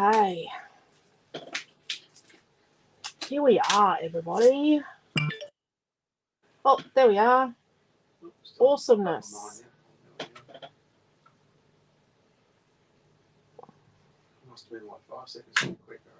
Okay. Here we are, everybody. Oh, there we are. Awesomeness. Must have been like 5 seconds quicker, I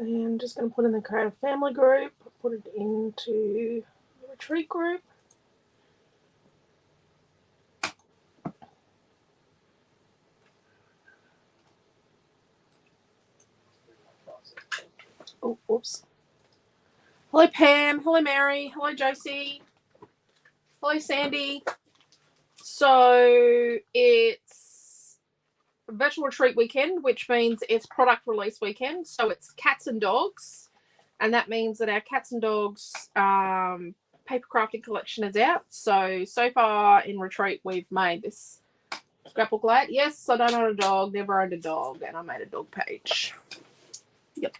And I'm just going to put in the creative family group, put it into the retreat group. Oh, whoops. Hello, Pam. Hello, Mary. Hello, Josie. Hello, Sandy. So it's a virtual retreat weekend, which means it's product release weekend. So it's cats and dogs. And that means that our cats and dogs paper crafting collection is out. So far in retreat, we've made this scrapbook light. Yes, I don't own a dog, never owned a dog, and I made a dog page. Yep.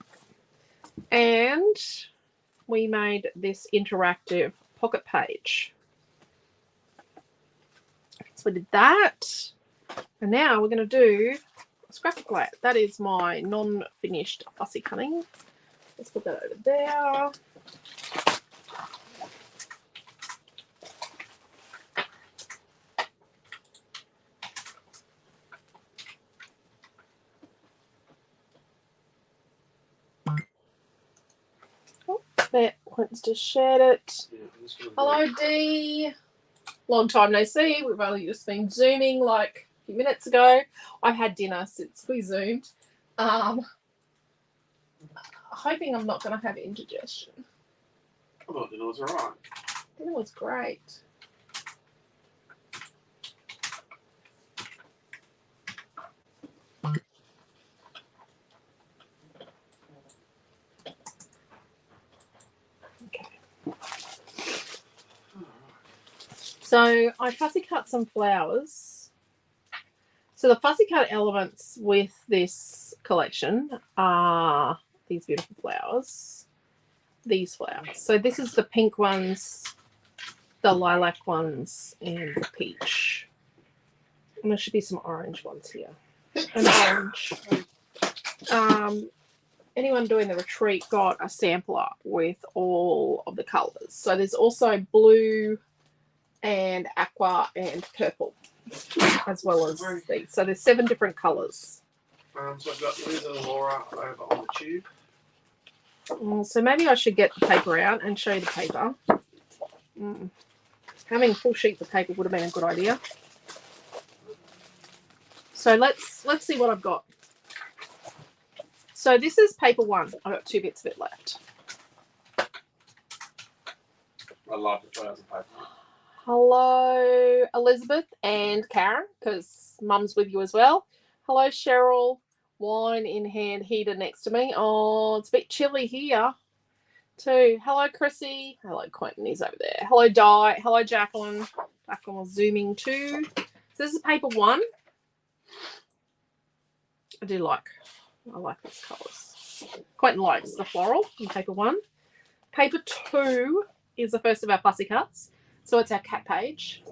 And we made this interactive pocket page. So we did that. And now we're going to do a scrapbook light. That is my non-finished fussy cutting. Let's put that over there. Oh, there, Quentin's just shared it. Yeah, Hello, Dee. Long time no see. We've only just been Zooming like a few minutes ago. I've had dinner since we Zoomed. Hoping I'm not going to have indigestion. I thought dinner was alright. Dinner was great. So I fussy cut some flowers. So the fussy cut elements with this collection are these beautiful flowers. These flowers. So this is the pink ones, the lilac ones, and the peach. And there should be some orange ones here. And orange. Anyone doing the retreat got a sampler with all of the colours. So there's also blue and aqua and purple, as well as these. So there's 7 different colours. So I've got Liz and Laura over on the tube. So maybe I should get the paper out and show you the paper. Having full sheets of paper would have been a good idea. So let's see what I've got. So this is paper 1. I've got 2 bits of it left. I love the flowers and paper. Hello, Elizabeth and Karen, because Mum's with you as well. Hello, Cheryl. Wine in hand, heater next to me. Oh, it's a bit chilly here too. Hello, Chrissy. Hello, Quentin. He's over there. Hello, Di. Hello, Jacqueline. Jacqueline was zooming too. So this is paper 1. I like these colours. Quentin likes the floral in paper 1. Paper 2 is the first of our fussy cuts. So it's our cat page.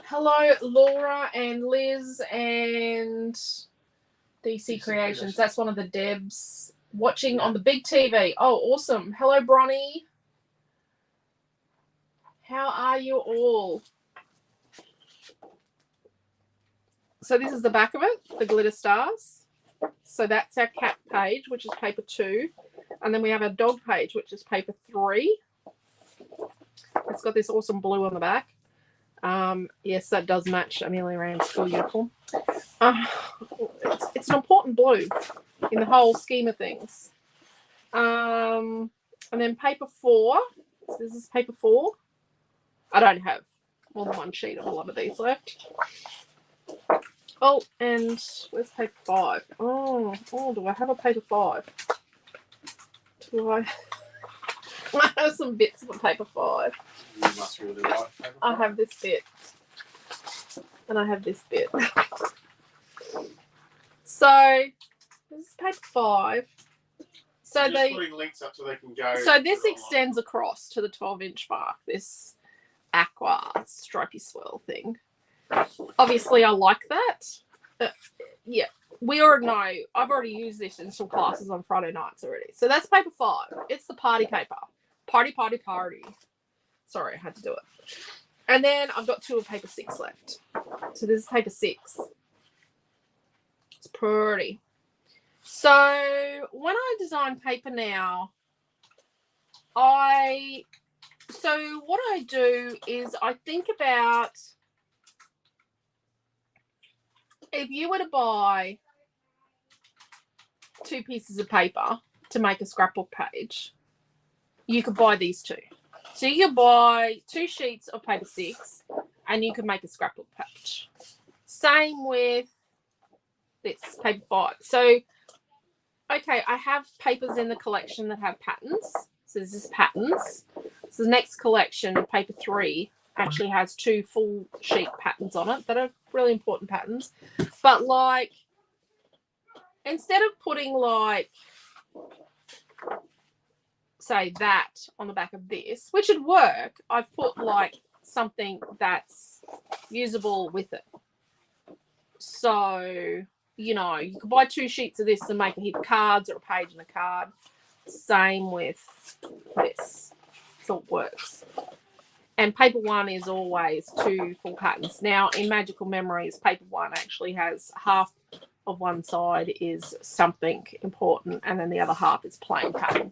Hello, Laura and Liz and DC Creations. That's one of the Debs watching on the big TV. Oh, awesome. Hello, Bronnie. How are you all? So this is the back of it, the glitter stars. So that's our cat page, which is paper 2. And then we have our dog page, which is paper 3. It's got this awesome blue on the back. Yes, that does match Amelia Rand's school uniform. It's an important blue in the whole scheme of things. And then paper 4. So this is paper 4. I don't have more than 1 sheet of a lot of these left. Oh, and where's paper 5? Oh, do I have a paper 5? Do I have some bits of a paper 5? You must really like paper 5. I have this bit. And I have this bit. So this is page 5. So just putting links up so they can go. So this extends across to the 12-inch mark, this aqua stripy swirl thing. Obviously, I like that. Yeah, we already know. I've already used this in some classes on Friday nights already. So that's paper 5. It's the party paper. Party. Sorry, I had to do it. And then I've got 2 of paper 6 left. So this is paper 6. It's pretty. So when I design paper now, so what I do is I think about, if you were to buy 2 pieces of paper to make a scrapbook page, you could buy these 2. So you could buy 2 sheets of paper 6 and you could make a scrapbook page. Same with this paper 5. So, okay, I have papers in the collection that have patterns. So this is patterns. So the next collection, paper 3, actually has 2 full sheet patterns on it that are really important patterns. But like, instead of putting like, say that on the back of this, which would work, I've put like something that's usable with it. So, you know, you could buy 2 sheets of this and make a heap of cards or a page and a card. Same with this. So it works. And paper 1 is always 2 full patterns. Now, in Magical Memories, paper 1 actually has half of one side is something important and then the other half is plain pattern.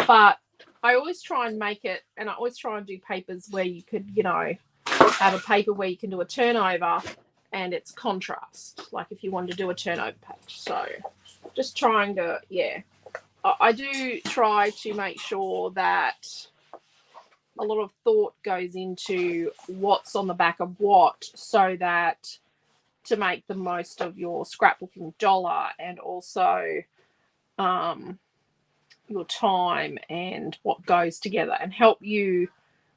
But I always try and make it, and I always try and do papers where you could, you know, have a paper where you can do a turnover and it's contrast, like if you wanted to do a turnover page. So just trying to, yeah, I do try to make sure that a lot of thought goes into what's on the back of what, so that to make the most of your scrapbooking dollar and also your time and what goes together, and help you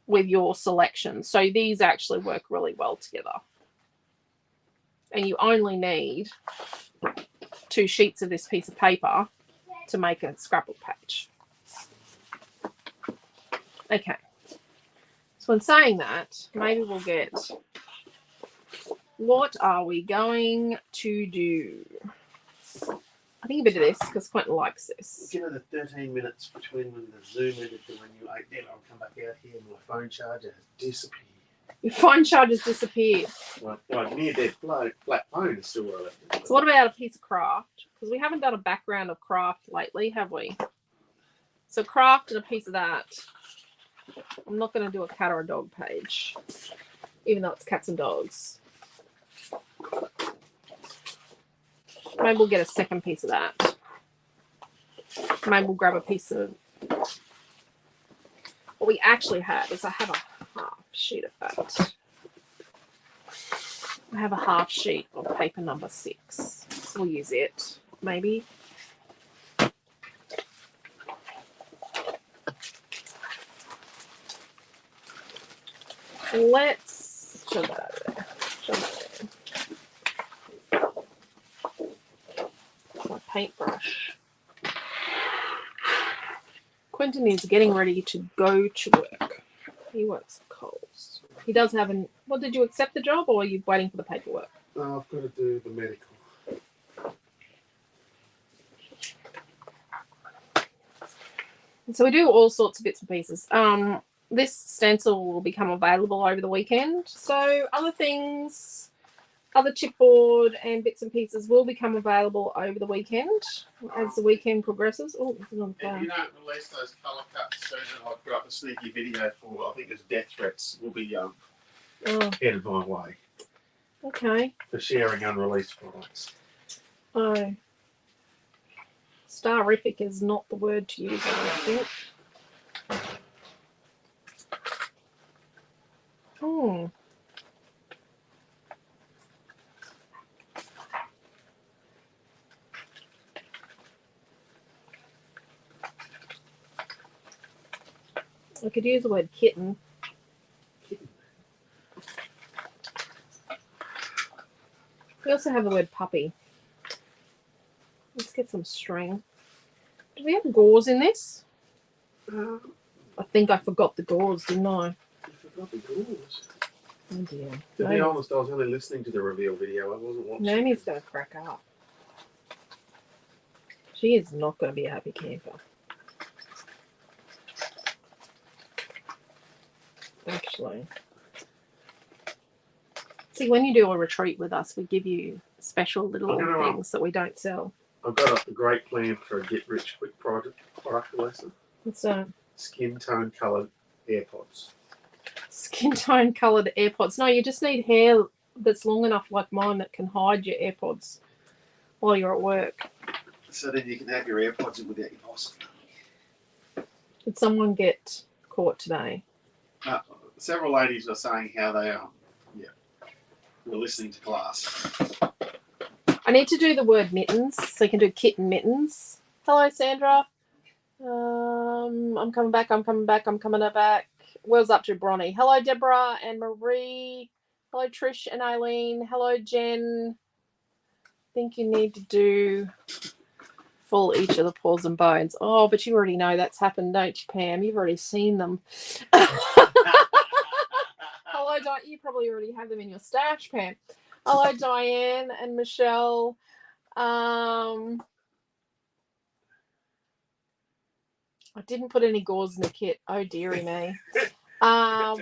with your selection. So these actually work really well together. And you only need 2 sheets of this piece of paper to make a scrapbook page. Okay. So in saying that, maybe we'll get, what are we going to do? I think a bit of this because Quentin likes this. You know, the 13 minutes between when the Zoom ended and when you ate dinner, I'll come back out here and my phone charger has disappeared. Your phone charger's disappeared. Well, near dead black phone is still where I left it. So what about a piece of craft? Because we haven't done a background of craft lately, have we? So craft and a piece of that. I'm not going to do a cat or a dog page, even though it's cats and dogs. Maybe we'll get a second piece of that. Maybe we'll grab a piece of... What we actually have is I have a half sheet of that. I have a half sheet of paper number 6. So we'll use it, maybe. Let's show that over there. Show that there. My paintbrush. Quentin is getting ready to go to work. He works at Coles. He does have an... What, did you accept the job or are you waiting for the paperwork? No, I've got to do the medical. So we do all sorts of bits and pieces. This stencil will become available over the weekend. So other things, other chipboard and bits and pieces will become available over the weekend as the weekend progresses. Oh, this is on fire. If you don't release those colour cuts soon, I've got a sneaky video for, I think it's death threats will be headed my way. Okay. For sharing unreleased products. Oh. Starific is not the word to use, I don't think. Hmm. I could use the word kitten. Kitten. We also have the word puppy. Let's get some string. Do we have gauze in this? I think I forgot the gauze, didn't I? I forgot the gauze. Oh dear. To be honest, I was only listening to the reveal video. I wasn't watching. Naomi's going to crack up. She is not going to be a happy camper. Actually. See, when you do a retreat with us, we give you special little things that we don't sell. I've got a great plan for a get-rich-quick product lesson. What's that? Skin tone coloured AirPods. Skin tone coloured AirPods. No, you just need hair that's long enough like mine that can hide your AirPods while you're at work. So then you can have your AirPods in without your boss. Did someone get caught today? Several ladies were saying how they were listening to class. I need to do the word mittens, so you can do kitten mittens. Hello, Sandra. I'm coming back. Where's up to Bronny? Hello, Deborah and Marie. Hello, Trish and Eileen. Hello, Jen. I think you need to do full each of the paws and bones. Oh, but you already know that's happened, don't you, Pam? You've already seen them. Hello, you probably already have them in your stash, Pam. Hello, Diane and Michelle. I didn't put any gauze in the kit. Oh, dearie me.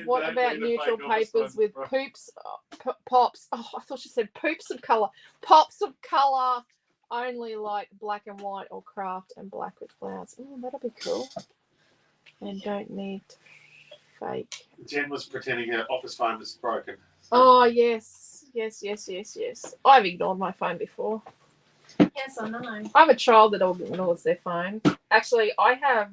What about neutral papers with poops, pops? Oh, I thought she said poops of colour. Pops of colour, only like black and white or craft and black with flowers. Oh, that'll be cool. And don't need to fake. Jen was pretending her office phone was broken. Oh, yes. I've ignored my phone before. Yes, I know. I have a child that ignores their phone. Actually, I have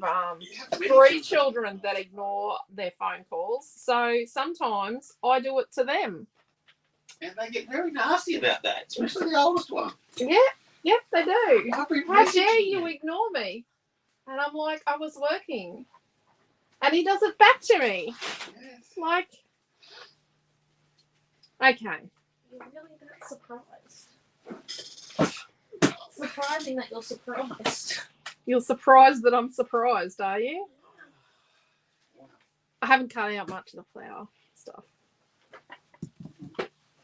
3 children that ignore their phone calls. So sometimes I do it to them. And they get very nasty about that, especially the oldest one. Yeah, yep, they do. How dare you ignore me? And I'm like, I was working. And he does it back to me. Yes. Like, okay. You're really that surprised. Surprising that you're surprised. You're surprised that I'm surprised, are you? I haven't cut out much of the flower stuff.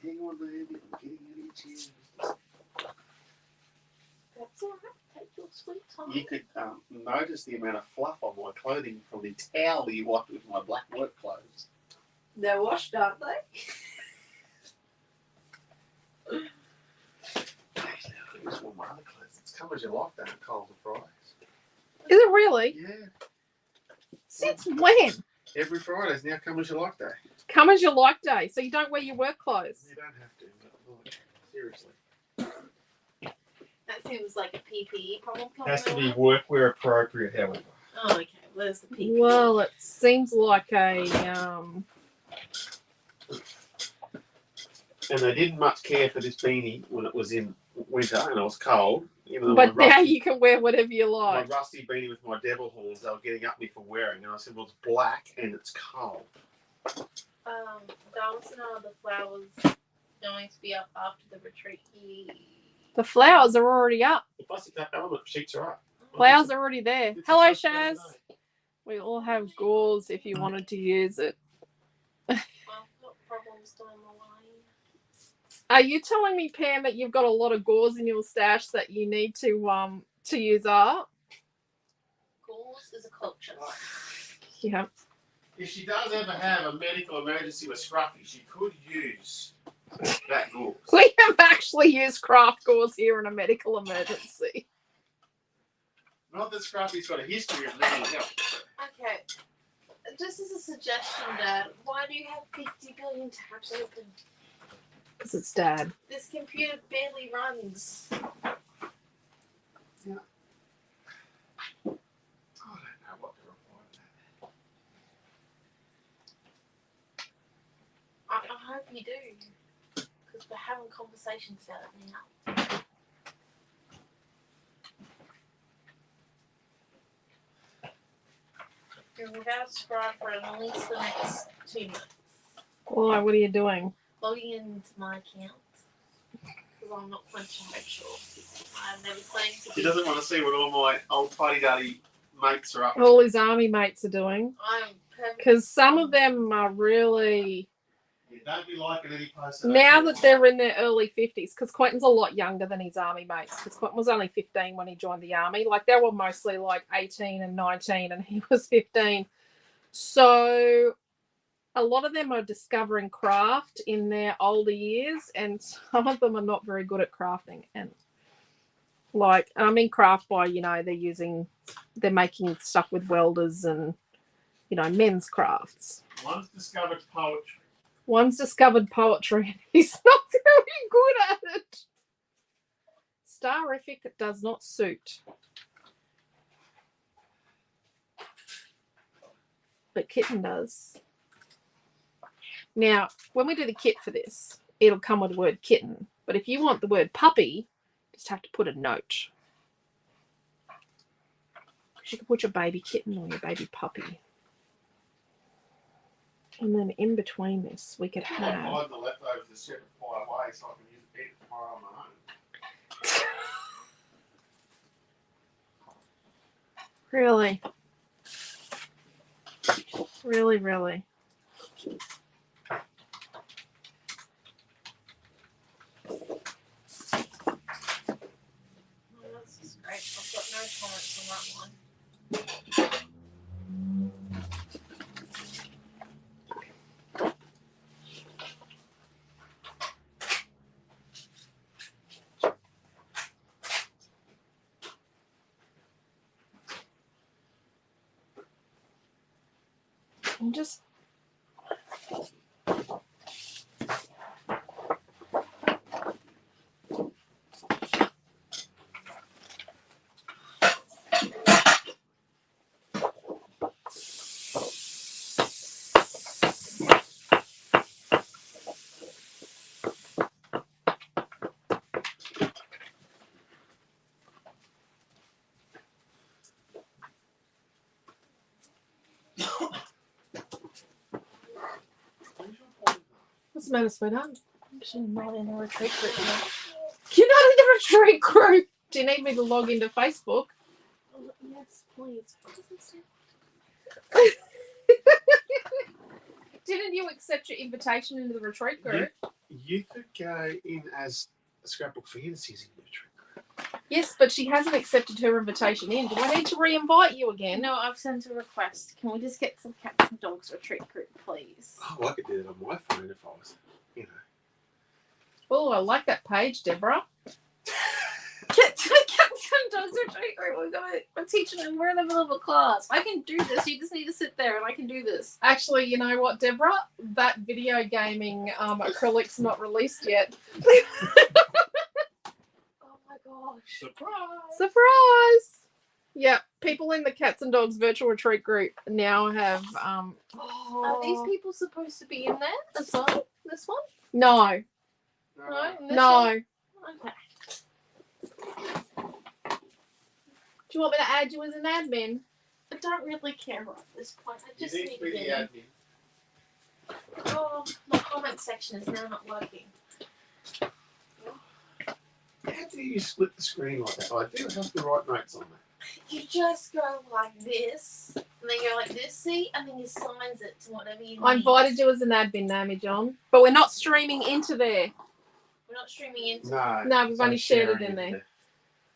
Hang on, baby. I'm getting out of your chair. That's all right. Take your sweet time. You could notice the amount of fluff on my clothing from the towel you wiped with my black work clothes. They're washed, aren't they? Actually, I could use one of my other clothes. It's come as you like that at Coles and Fridays. Is it really? Yeah. Since when? Every Friday's now come as you like day. Come as you like day, so you don't wear your work clothes. You don't have to, but like, seriously. That seems like a PPE problem. Has to be workwear appropriate, however. Oh, okay. Where's the PPE? Well, it seems like a And they didn't much care for this beanie when it was in winter and it was cold. Even though but now you can wear whatever you like. My rusty beanie with my devil horns, they were getting up me for wearing. And I said, well, it's black and it's cold. Darlington, are the flowers going to be up after the retreat? The flowers are already up. The plastic cup element sheets are up. Flowers are already there. Hello, Shaz. We all have gauze if you wanted to use it. I've got problems down the line. Are you telling me, Pam, that you've got a lot of gauze in your stash that you need to use up? Gauze is a culture. Yeah. If she does ever have a medical emergency with Scruffy, she could use that gauze. We have actually used craft gauze here in a medical emergency. Not that Scruffy's got a history of mental health. Okay. Just as a suggestion, Dad, why do you have 50 billion tabs open? Because it's Dad. This computer barely runs. Yeah. I don't know what to reply to that. I hope you do. Because we're having conversations about it now. You're without subscribe for at least the next 2 months. Why? What are you doing? Logging into my account. because I'm not quenching sure. I've never claimed to He be. doesn't want to see what all my old fuddy-duddy mates are up to. All his army mates are doing. I'm perfect. Because some of them are really... Yeah, don't be liking any post. Now that they're in their early 50s, because Quentin's a lot younger than his army mates, because Quentin was only 15 when he joined the army. Like, they were mostly like 18 and 19, and he was 15. So a lot of them are discovering craft in their older years, and some of them are not very good at crafting. And like, I mean craft by, you know, they're making stuff with welders and, you know, men's crafts. One's discovered poetry. One's discovered poetry and he's not very good at it. Starific does not suit. But Kitten does. Now, when we do the kit for this, it'll come with the word kitten. But if you want the word puppy, you just have to put a note. Because you can put your baby kitten or your baby puppy. And then in between this, we could I have... hide the leftovers to set it fire away so I can use it either tomorrow on my own. Really? Really, really? Oh, this is great. I've got no comments on that one. I'm just... What's the matter, sweetheart? I'm actually not in a retreat group now. You're not in the retreat group. Do you need me to log into Facebook? Oh, yes, please. What does it say? Didn't you accept your invitation into the retreat group? You could go in as a Scrapbook Fantasies in the retreat group. Yes, but she hasn't accepted her invitation in. Do I need to re-invite you again? No, I've sent a request. Can we just get some cats and dogs retreat group, please? Oh, I could do that on my phone if I was, you know. Oh, I like that page, Deborah. Cats and dogs retreat group. We're teaching them. We're in the middle of a class. I can do this. You just need to sit there and I can do this. Actually, you know what, Deborah? That video gaming acrylic's not released yet. Oh my gosh. Surprise! Surprise! Yeah, people in the Cats and Dogs virtual retreat group now have... Are these people supposed to be in there as well? This one? No. No? And this No. one? Okay. Do you want me to add you as an admin? I don't really care at this point. I just You need to be to the get in. admin. Oh, my comment section is now not working. How do you split the screen like that? I do have to write notes on that. You just go like this, and then go like this, see? And then you signs it to whatever you need. I invited you as an admin, Naomi John. But we're not streaming into there. We're not streaming into No, we've so only shared it sharing in there.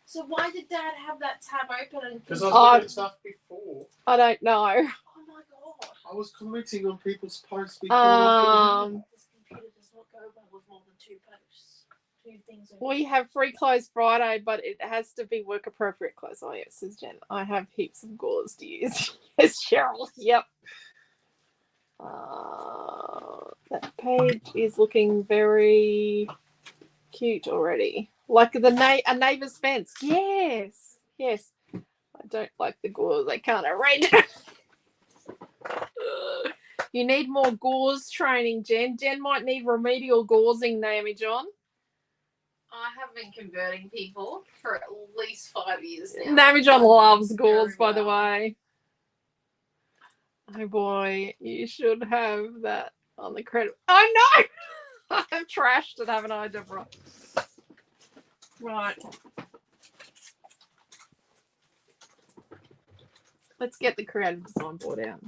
So why did Dad have that tab open? Because I was looking at stuff before. I don't know. Oh my god. I was commenting on people's posts before. This computer does not go well with more than 2 posts. 2 things. We have free clothes Friday, but it has to be work appropriate clothes. Oh, yes, says Jen. I have heaps of gauze to use. Yes, Cheryl. Yep. That page is looking very cute already. Like a neighbour's fence. Yes. Yes. I don't like the gauze. I can't read. You need more gauze training, Jen. Jen might need remedial gauzing, Naomi John. I have been converting people for at least 5 years now. Naomi John loves Very gauze, by the well. way. Oh boy, you should have that on the credit. Oh no! I've trashed it, haven't I, Deborah? Right. Let's get the creative design board out.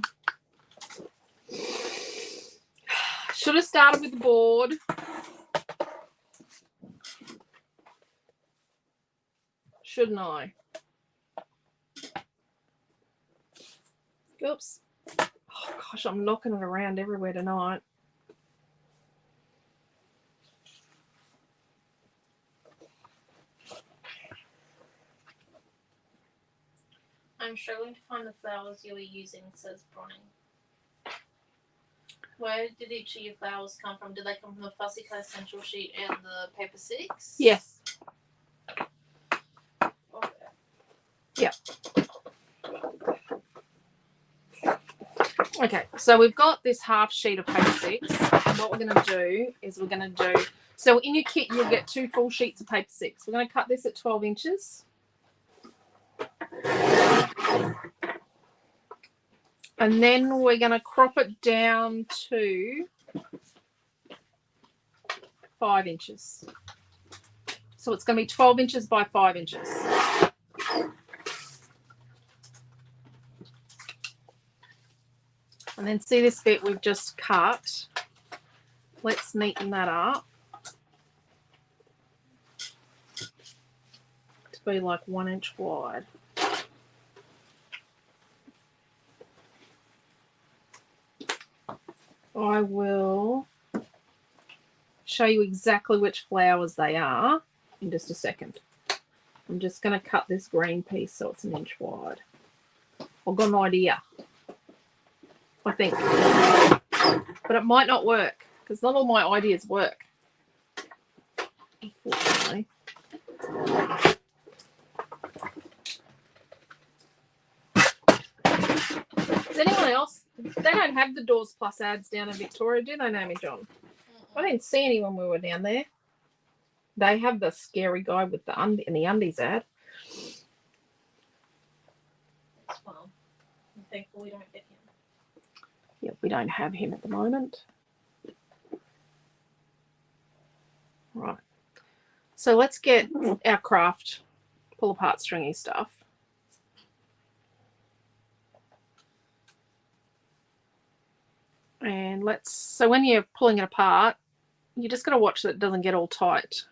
Should have started with the board. Shouldn't I? Oops. Oh, gosh, I'm knocking it around everywhere tonight. I'm struggling to find the flowers you were using, says Bronning. Where did each of your flowers come from? Did they come from the Fussy Cut Essential Sheet and the Paper 6? Yes. Okay. Yep. Okay, so we've got this half sheet of paper 6, and what we're going to do is we're going to do, so in your kit you'll get 2 full sheets of paper 6. We're going to cut this at 12 inches. And then we're going to crop it down to 5 inches. So it's going to be 12 inches by 5 inches. And then see this bit we've just cut. Let's neaten that up to be like 1 inch wide. I will show you exactly which flowers they are in just a second. I'm just going to cut this green piece so it's 1 inch wide. I've got an idea, I think, but it might not work because not all my ideas work, unfortunately. Does anyone else? They don't have the Doors Plus ads down in Victoria, do they, Naomi John? I didn't see any when we were down there. They have the scary guy with the undies ad. Well, I'm thankful we don't get him. Yeah, we don't have him at the moment. Right. So let's get our craft pull apart stringy stuff. And so when you're pulling it apart, you just got to watch that it doesn't get all tight.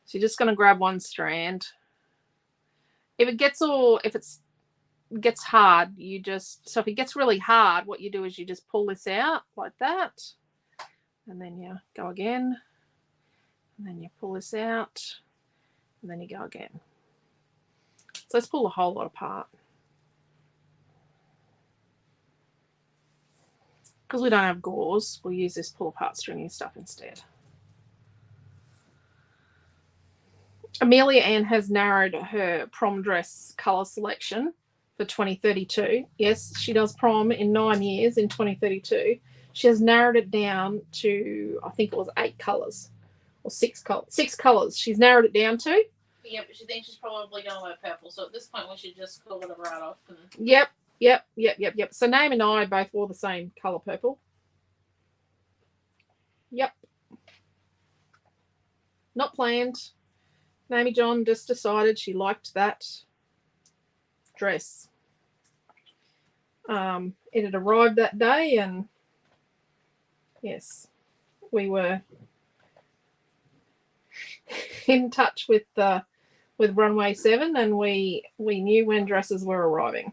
So you're just going to grab one strand. If it gets hard, so if it gets really hard, what you do is you just pull this out like that. And then you go again. And then you pull this out. And then you go again. So let's pull the whole lot apart. Because we don't have gauze, we'll use this pull apart stringy stuff instead. Amelia Ann has narrowed her prom dress colour selection for 2032. Yes, she does prom in 9 years in 2032. She has narrowed it down to, I think it was 8 colours or 6 colours. 6 colours she's narrowed it down to. Yeah, but she thinks she's probably going to wear purple. So at this point, we should just call it a write-off. Yep. So Naomi and I both wore the same colour purple. Yep. Not planned. Naomi John just decided she liked that dress. It had arrived that day, and yes, we were in touch with Runway 7, and we knew when dresses were arriving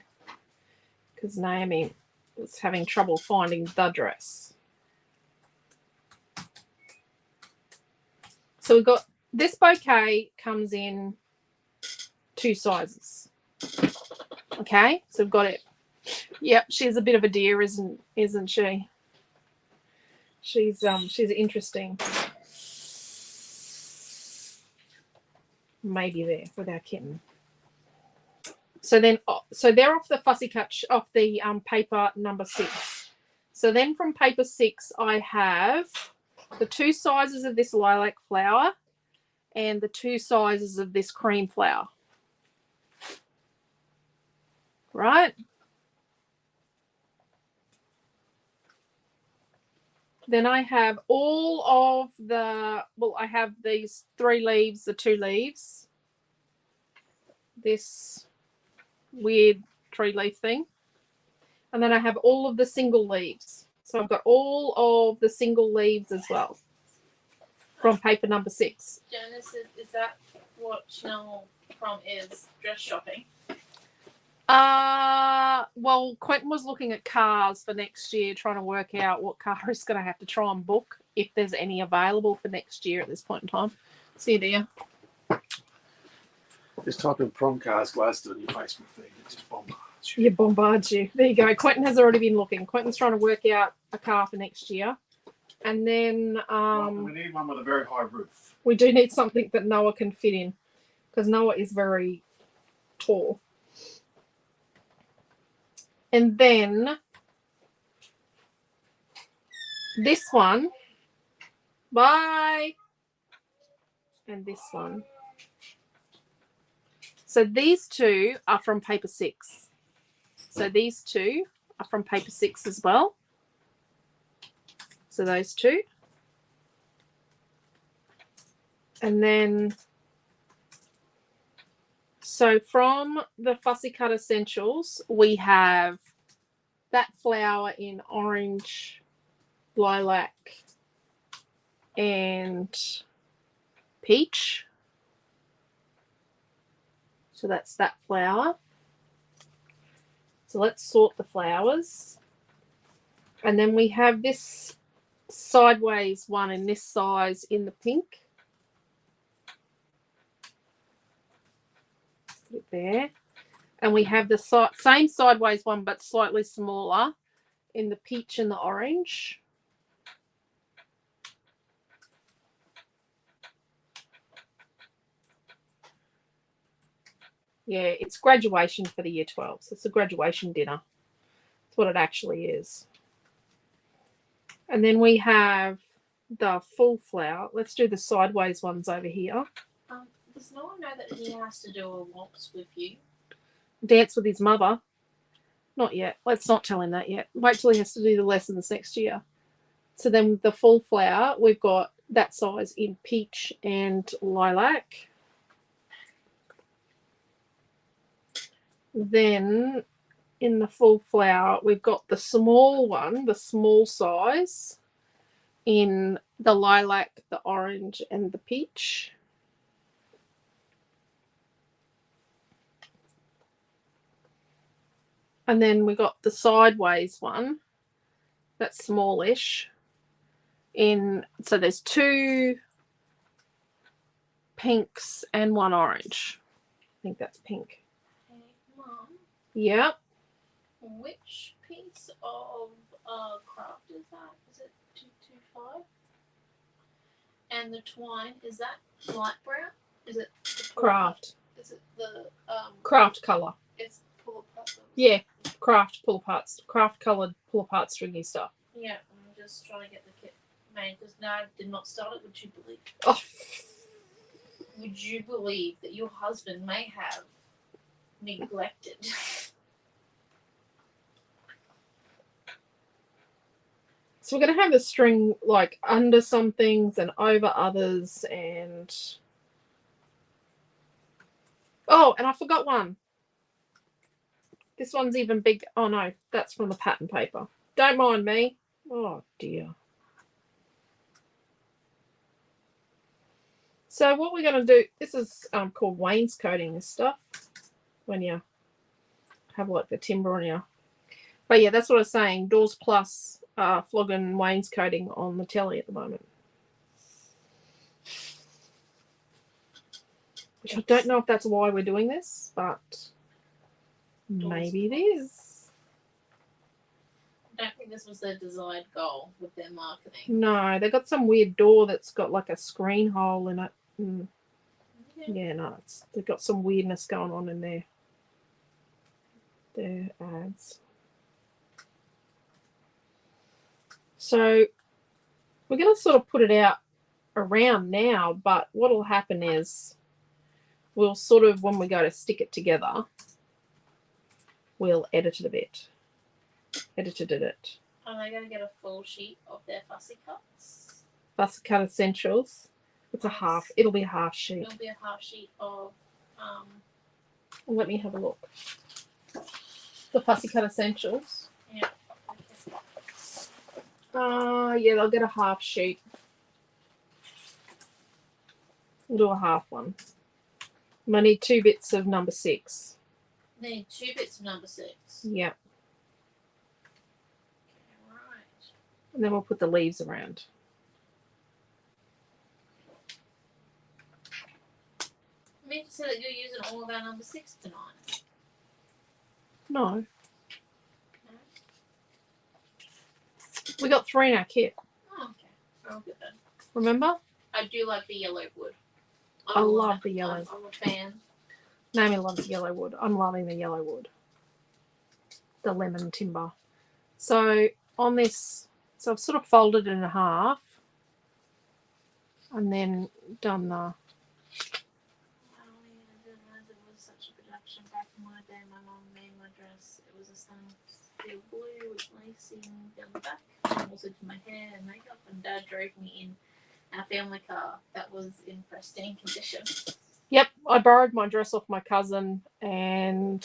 because Naomi was having trouble finding the dress. So we've got this bouquet comes in 2 sizes. Okay, so we've got it. Yep, she's a bit of a dear, isn't she? She's interesting. Maybe there with our kitten. So then, so they're off the fussy cut off the paper number 6. So then from paper 6, I have the 2 sizes of this lilac flower and the 2 sizes of this cream flower. Right? Then I have all of the, well, I have these 3 leaves, the 2 leaves, this weird 3-leaf thing. And then I have all of the single leaves. So I've got all of the single leaves as well from paper number 6. Janice, is that what Chanel prom is? Dress shopping? Well, Quentin was looking at cars for next year, trying to work out what car he's going to have to try and book, if there's any available for next year at this point in time. See you, dear. Just type in prom cars Gladstone on your Facebook feed. It just bombards you. You bombards you. There you go. Quentin has already been looking. Quentin's trying to work out a car for next year. And then Well, we need one with a very high roof. we do need something that Noah can fit in, because Noah is very tall. And then this one, bye, and this one. So these 2 are from paper 6. So these 2 are from paper 6 as well. So those 2. And then, so from the Fussy Cut Essentials, we have that flower in orange, lilac, and peach. So that's that flower. So let's sort the flowers. And then we have this sideways one in this size in the pink. Put it there. And we have the same sideways one but slightly smaller in the peach and the orange. Yeah, it's graduation for the year 12. So it's a graduation dinner. That's what it actually is. And then we have the full flower. Let's do the sideways ones over here. Does no one know that he has to do a waltz with you? Dance with his mother. Not yet. Let's not tell him that yet. Wait till he has to do the lessons next year. So then the full flower, we've got that size in peach and lilac. Then in the full flower, we've got the small one, the small size, in the lilac, the orange, and the peach. And then we got the sideways one, that's smallish. So there's 2 pinks and 1 orange. I think that's pink. Hey, Mom. Yep. Which piece of craft is that? Is it 225? And the twine, is that light brown? Is it the Craft. Is it the Craft colour. It's pull apart. Yeah. Craft pull aparts. Craft coloured pull apart stringy stuff. Yeah, I'm just trying to get the kit made because now I did not start it. Would you believe? Oh. Would you believe that your husband may have neglected? So we're going to have the string like under some things and over others, and oh, and I forgot one. This one's even big. Oh no, that's from the pattern paper. Don't mind me. Oh dear. So what we're going to do, this is called wainscoting, this stuff, when you have like the timber on you. But yeah, that's what I was saying. Doors Plus flogging wainscoting on the telly at the moment. Which I don't know if that's why we're doing this, but maybe it is. I don't think this was their desired goal with their marketing. No, they got some weird door that's got like a screen hole in it. Yeah, no, they've got some weirdness going on in there. Their ads. So we're going to sort of put it out around now, but what will happen is we'll sort of, when we go to stick it together, we'll edit it a bit. Edited it. Are they going to get a full sheet of their fussy cuts? Fussy Cut Essentials. It's a half. It'll be a half sheet. It'll be a half sheet of. Let me have a look. The Fussy Cut Essentials. Yeah. Yeah, they'll get a half sheet. We'll do a half one. I need 2 bits of number 6. They need 2 bits of number 6. Yeah. Okay, right. And then we'll put the leaves around. You mean to say that you're using all of our number 6 tonight? No. No? We got 3 in our kit. Oh, okay. We're all good then. Remember? I do like the yellow wood. I love the yellow. I'm a fan. Naomi loves yellow wood. I'm loving the yellow wood. The lemon timber. So on this, so I've sort of folded it in half and then done the. Oh, yeah, I didn't realize it was such a production. Back in my day, my mom made my dress. It was a stunning steel blue with lacing down the back. I also did my hair and makeup, and Dad drove me in our family car that was in pristine condition. Yep, I borrowed my dress off my cousin, and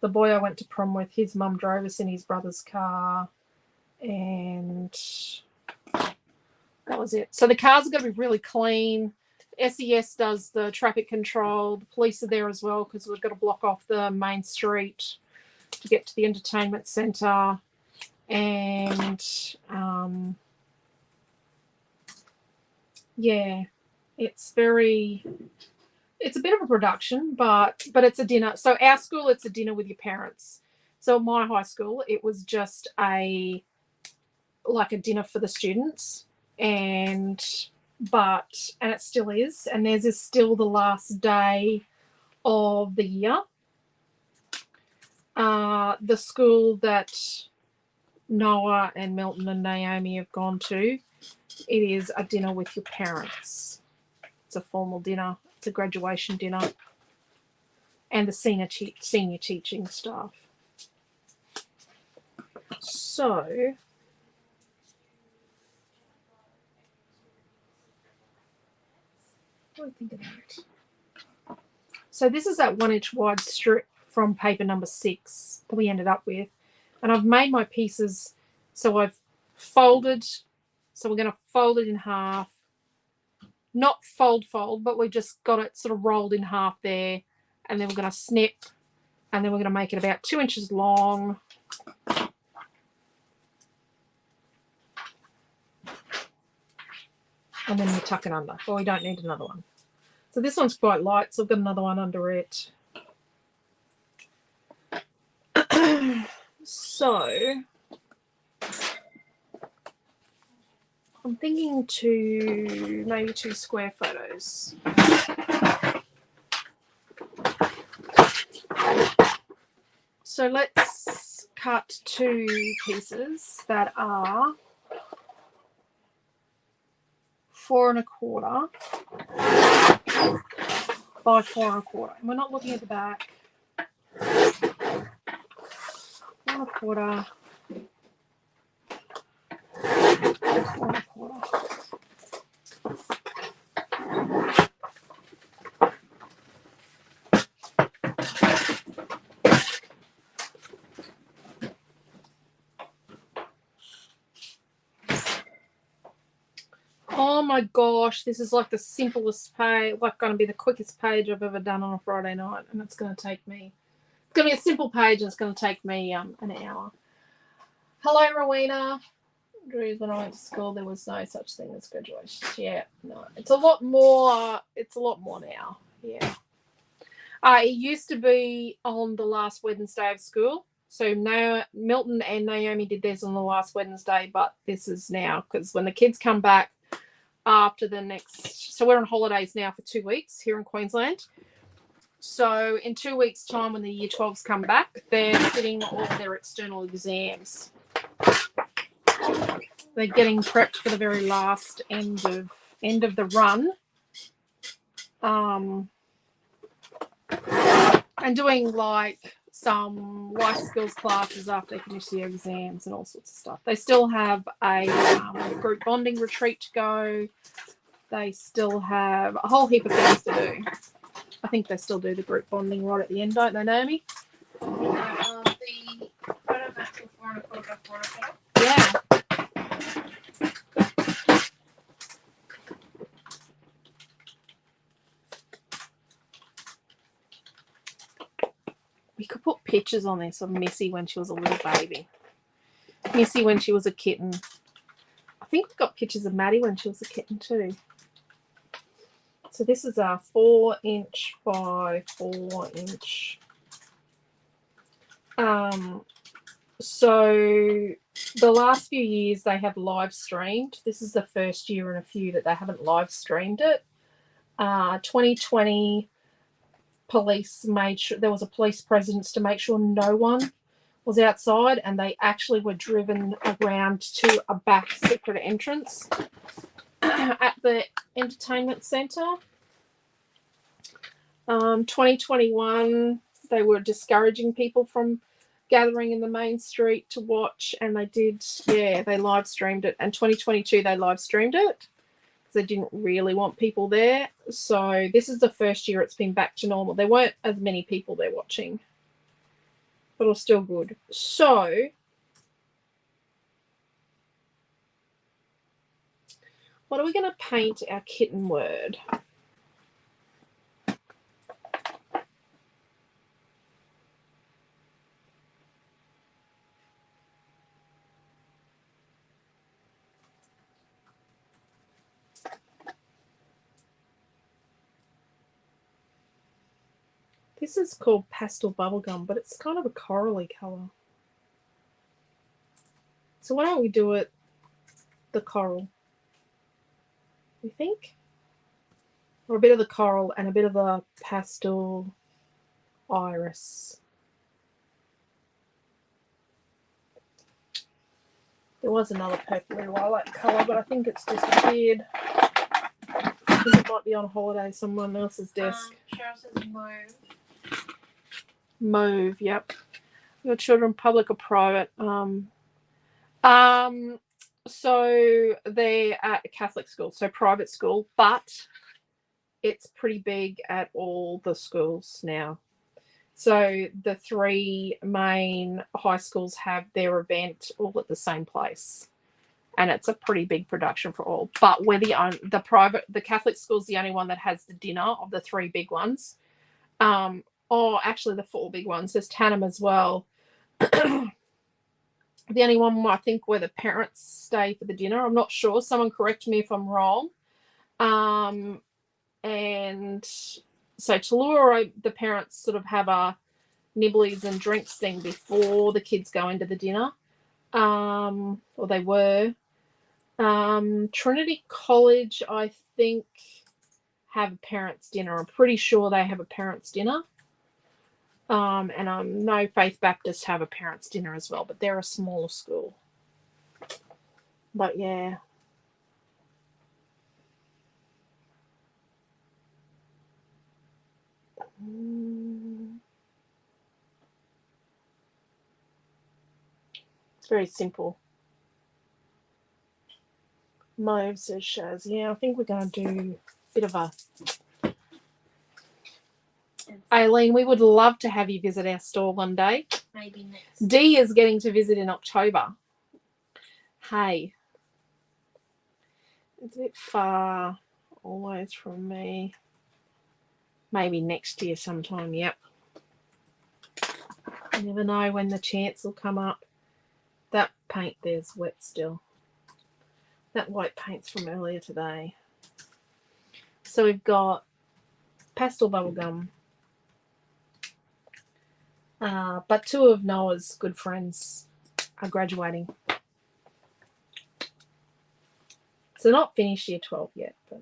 the boy I went to prom with, his mum drove us in his brother's car, and that was it. So the cars are going to be really clean. SES does the traffic control. The police are there as well because we've got to block off the main street to get to the entertainment centre. And yeah, it's a bit of a production, but it's a dinner. So our school, it's a dinner with your parents. So my high school, it was just a dinner for the students, and it still is, and theirs is still the last day of the year. The school that Noah and Milton and Naomi have gone to, it is a dinner with your parents. It's a formal dinner. It's a graduation dinner, and the senior teaching staff. So what do I think of that? So this is that 1-inch wide strip from paper number 6 that we ended up with, and I've made my pieces. So I've folded. So we're going to fold it in half. Not fold, but we just got it sort of rolled in half there, and then we're going to snip, and then we're going to make it about 2 inches long. And then we tuck it under. Well, we don't need another one. So this one's quite light, so I've got another one under it. So I'm thinking maybe 2 square photos. So let's cut 2 pieces that are 4 1/4 by 4 1/4. And we're not looking at the back. 4 1/4. 4 1/4. Oh my gosh, this is like the simplest page, like going to be the quickest page I've ever done on a Friday night, and it's going to take me. It's going to be a simple page, and it's going to take me an hour. Hello, Rowena. Drews, when I went to school, there was no such thing as graduation. Yeah, no, it's a lot more. It's a lot more now. Yeah. It used to be on the last Wednesday of school. So now Milton and Naomi did theirs on the last Wednesday, but this is now because when the kids come back after the next, so we're on holidays now for 2 weeks here in Queensland. So in 2 weeks' time, when the year 12s come back, they're sitting all of their external exams. They're getting prepped for the very last end of the run, and doing like some life skills classes after they finish their exams and all sorts of stuff. They still have a group bonding retreat to go. They still have a whole heap of things to do. I think they still do the group bonding right at the end, don't they, Naomi? The photo match with 4 1/4 by 4 1/4. Yeah. We could put pictures on this of Missy when she was a little baby. Missy when she was a kitten. I think we've got pictures of Maddie when she was a kitten too. So this is our 4" by 4". So the last few years they have live streamed. This is the first year in a few that they haven't live streamed it. 2020 police made sure there was a police presence to make sure no one was outside, and they actually were driven around to a back secret entrance at the entertainment centre. 2021 they were discouraging people from gathering in the main street to watch, and they live streamed it. And 2022 they live streamed it because they didn't really want people there. So this is the first year it's been back to normal. There weren't as many people there watching, but it was still good. So what are we going to paint our kitten word? This is called pastel bubblegum, but it's kind of a corally colour. So why don't we do it the coral? You think? Or a bit of the coral and a bit of the pastel iris. There was another purpley lilac colour, but I think it's disappeared. I think it might be on holiday someone else's desk. Cheryl says mauve. Mauve, yep. Your children, public or private? So they're at a Catholic school, so private school, but it's pretty big at all the schools now. So the 3 main high schools have their event all at the same place, and it's a pretty big production for all. But we're the Catholic school's the only one that has the dinner of the 3 big ones. Actually the 4 big ones. There's Tanham as well. The only one I think where the parents stay for the dinner. I'm not sure. Someone correct me if I'm wrong. And so Tallulah, the parents sort of have a nibblies and drinks thing before the kids go into the dinner. Or they were. Trinity College, I think, have a parents' dinner. I'm pretty sure they have a parents' dinner. And I know Faith Baptist have a parents' dinner as well, but they're a smaller school. But yeah. It's very simple. Mauve, says Shaz. Yeah, I think we're going to do a bit of a... Aileen, we would love to have you visit our store one day. Maybe next. Dee is getting to visit in October. Hey. It's a bit far always from me. Maybe next year sometime, yep. You never know when the chance will come up. That paint there's wet still. That white paint's from earlier today. So we've got pastel bubblegum. But 2 of Noah's good friends are graduating. So not finished year 12 yet, but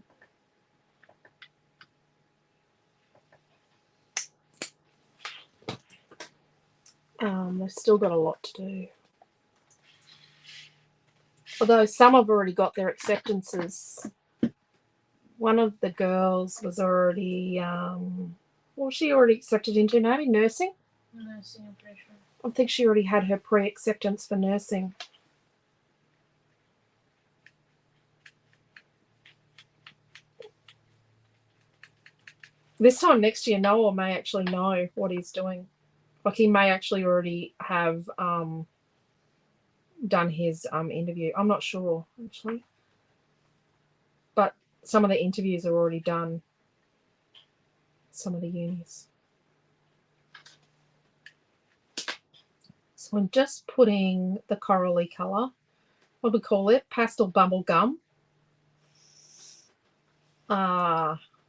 they've still got a lot to do. Although some have already got their acceptances. One of the girls was already, what was she already accepted into, maybe nursing? Nursing, I'm pretty sure. I think she already had her pre-acceptance for nursing. This time next year, Noah may actually know what he's doing. Like he may actually already have done his interview. I'm not sure, actually. But some of the interviews are already done. Some of the unis. So I'm just putting the corally colour. What do we call it? Pastel bubble gum.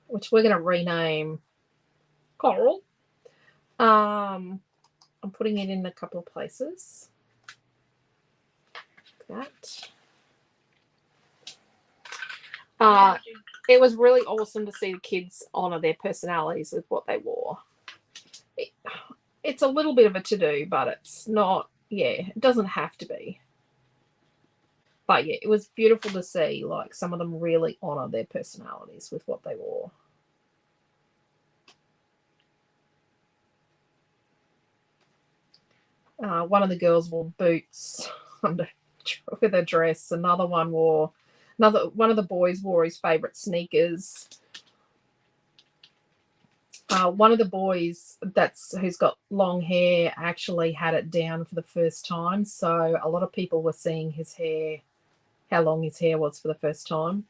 Which we're going to rename Coral. I'm putting it in a couple of places. Like that. It was really awesome to see the kids honour their personalities with what they wore. It's a little bit of a to-do, but it's not, it doesn't have to be. But yeah, it was beautiful to see, like, some of them really honour their personalities with what they wore. One of the girls wore boots with a dress. One of the boys wore his favourite sneakers. One of the boys who's got long hair actually had it down for the first time. So a lot of people were seeing his hair, how long his hair was for the first time.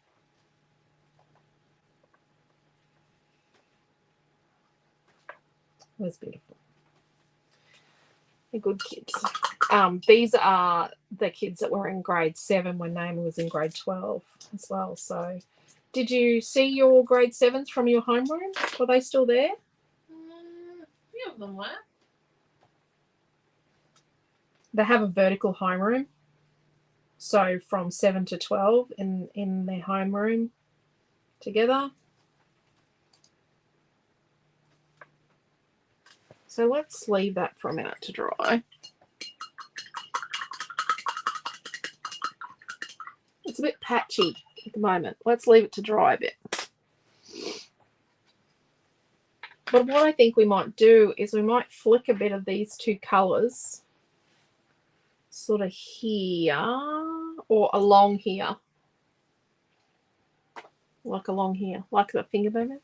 It was beautiful. They're good kids. These are the kids that were in grade 7 when Naomi was in grade 12 as well. So did you see your grade 7s from your homeroom? Were they still there? A few of them were. They have a vertical homeroom. So from 7 to 12 in their homeroom together. So let's leave that for a minute to dry. It's a bit patchy at the moment. Let's leave it to dry a bit. But what I think we might do is we might flick a bit of these two colours sort of here or along here. Like along here, like the finger movement.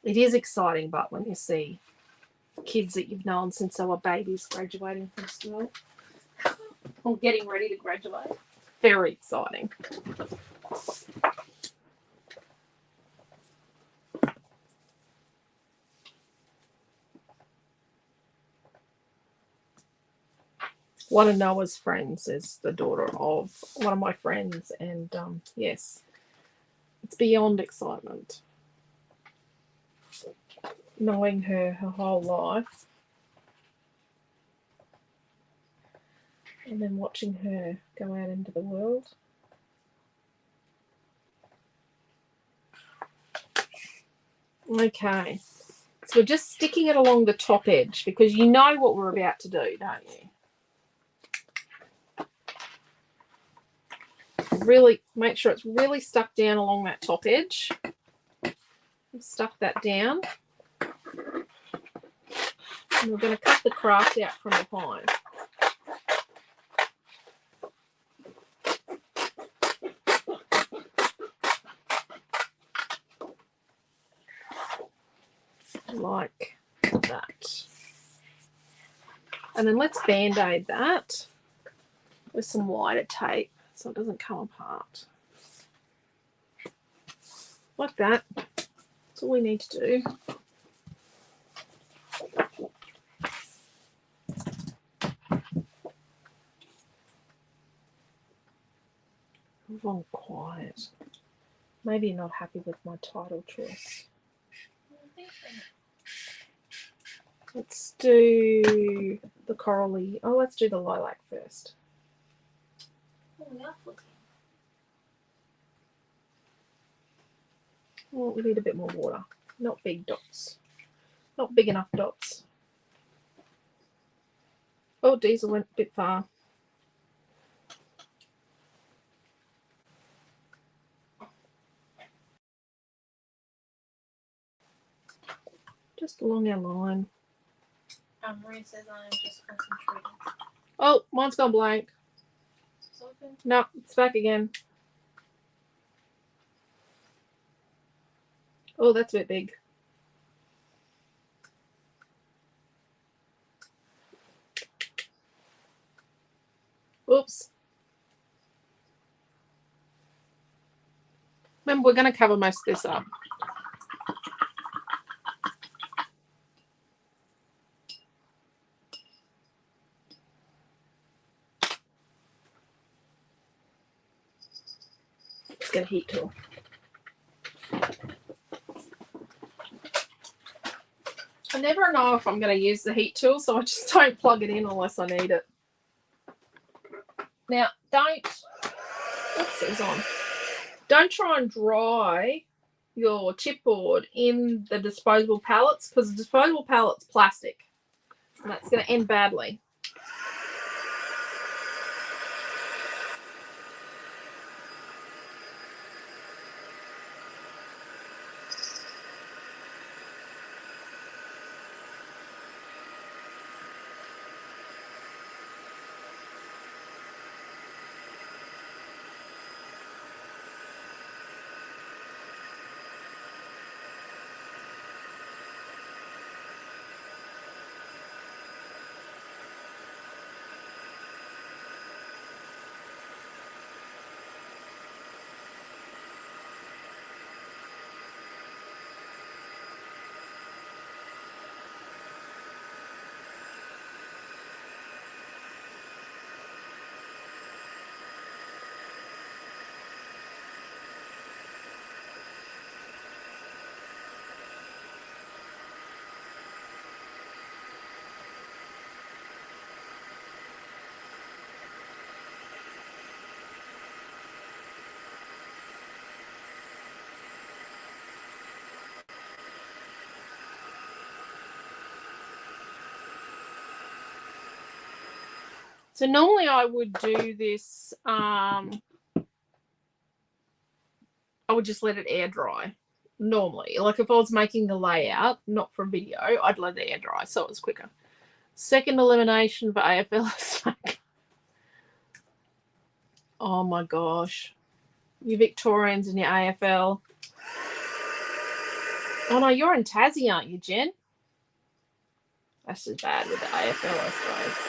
It is exciting, but when you see kids that you've known since they were babies graduating from school or getting ready to graduate, very exciting. One of Noah's friends is the daughter of one of my friends, and yes, it's beyond excitement. Knowing her whole life and then watching her go out into the world. Okay, so we're just sticking it along the top edge because you know what we're about to do, don't you? Really make sure it's really stuck down along that top edge. Stuff that down. And we're going to cut the craft out from behind. Like that. And then let's band-aid that with some wider tape so it doesn't come apart. Like that. That's all we need to do. I've gone quiet. Maybe you're not happy with my title choice. Let's do the corally. Oh, let's do the lilac first. Oh, we need a bit more water. Not big dots. Not big enough dots. Oh, Diesel went a bit far. Just along our line. Maria says I'm just concentrating. Oh, mine's gone blank. Is this open? No, it's back again. Oh, that's a bit big. Oops. Remember, we're going to cover most of this up. Let's get a heat tool. I never know if I'm going to use the heat tool, so I just don't plug it in unless I need it. Now, don't try and dry your chipboard in the disposable pallets, because the disposable pallet's plastic, and that's going to end badly. So normally I would do this, I would just let it air dry. Normally, like if I was making the layout, not for video, I'd let it air dry so it was quicker. Second elimination for AFL. Oh my gosh. You Victorians and your AFL. Oh no, you're in Tassie, aren't you, Jen? That's just bad with the AFL, I suppose.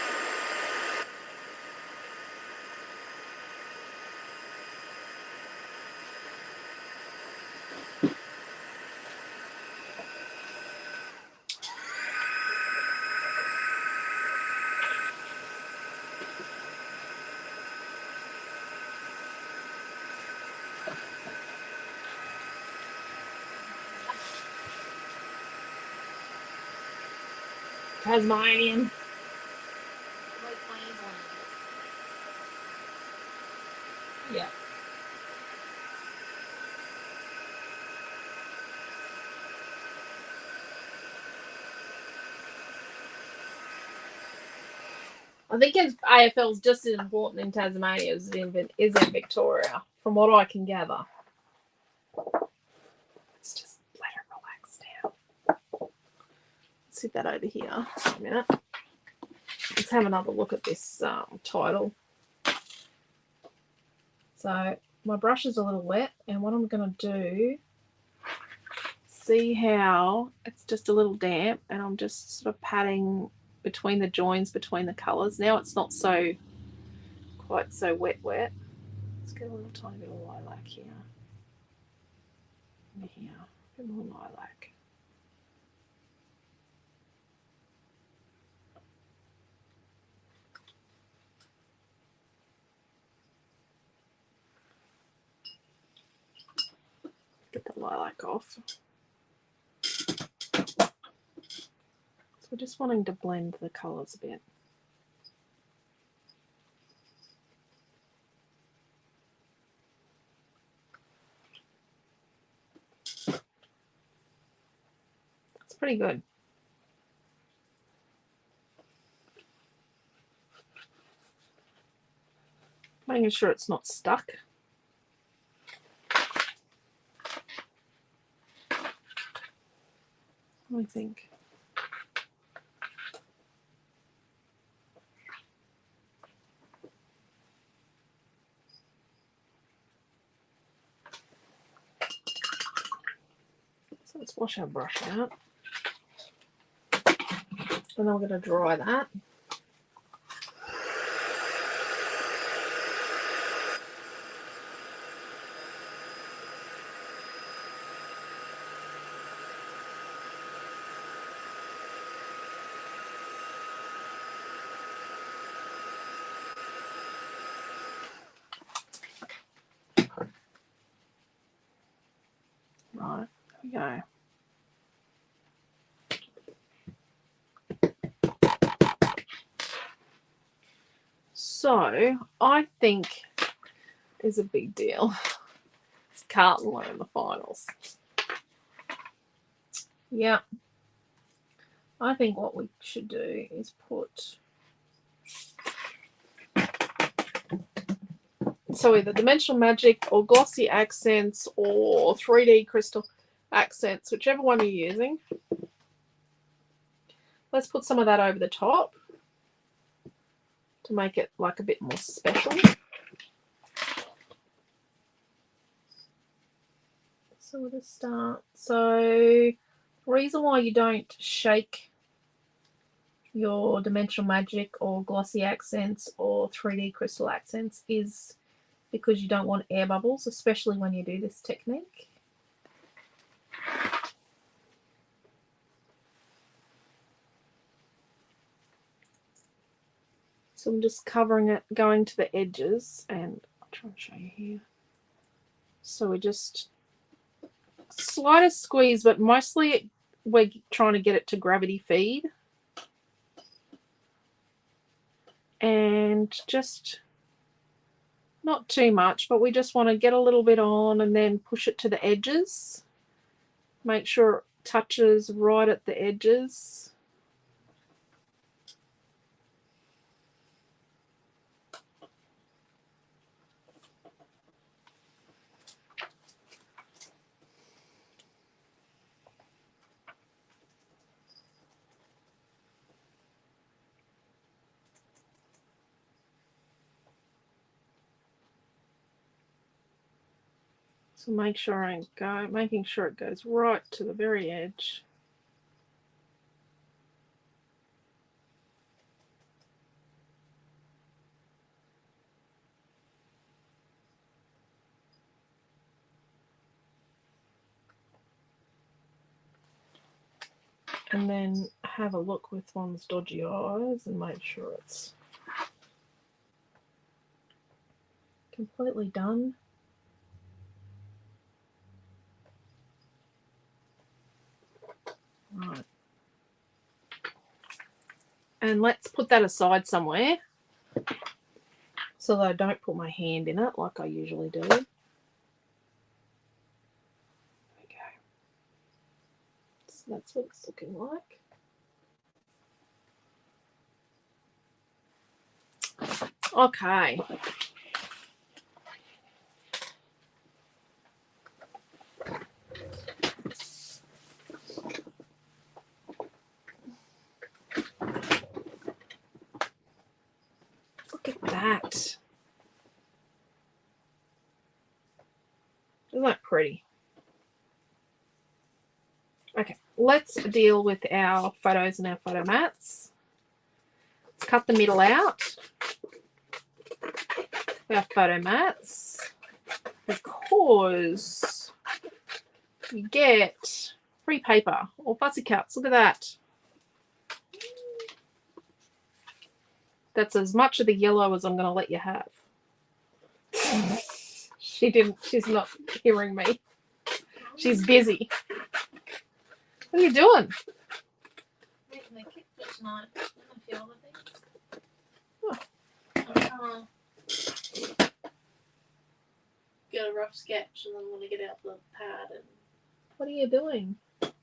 Tasmanian. Like Queensland. Yeah. I think AFL is just as important in Tasmania as it is in Victoria, from what I can gather. Let's just let it relax down. Let's hit that over here for a minute. Let's have another look at this title. So my brush is a little wet, and what I'm going to do, see how it's just a little damp, and I'm just sort of patting between the joins between the colours. Now it's not so quite so wet. Let's get a little tiny bit of lilac here. And here, a bit more lilac. Get the lilac off. So we're just wanting to blend the colours a bit. It's pretty good. Making sure it's not stuck. Let me think. So let's wash our brush out. And I'm going to dry that. Right, there we go. So, I think is a big deal. It's Carlton in the finals. Yeah. I think what we should do is put... So either Dimensional Magic or Glossy Accents or 3D Crystal Accents, whichever one you're using. Let's put some of that over the top to make it like a bit more special. So we'll just start. So reason why you don't shake your Dimensional Magic or Glossy Accents or 3D Crystal Accents is because you don't want air bubbles, especially when you do this technique. So I'm just covering it, going to the edges, and I'll try and show you here. So we just slightest squeeze, but mostly we're trying to get it to gravity feed. And just not too much, but we just want to get a little bit on and then push it to the edges. Make sure it touches right at the edges. So making sure it goes right to the very edge. And then have a look with one's dodgy eyes and make sure it's completely done. Right. And let's put that aside somewhere so that I don't put my hand in it like I usually do. There we go. So that's what it's looking like. Okay. Look at that. Isn't that pretty? Okay, let's deal with our photos and our photo mats. Let's cut the middle out. Our photo mats, because you get free paper or fussy cuts. Look at that. That's as much of the yellow as I'm going to let you have. She's not hearing me. She's busy. What are you doing? Making a kit that's not a few other things. Oh. I'm get a rough sketch and then when I get out the pad and What are you doing? What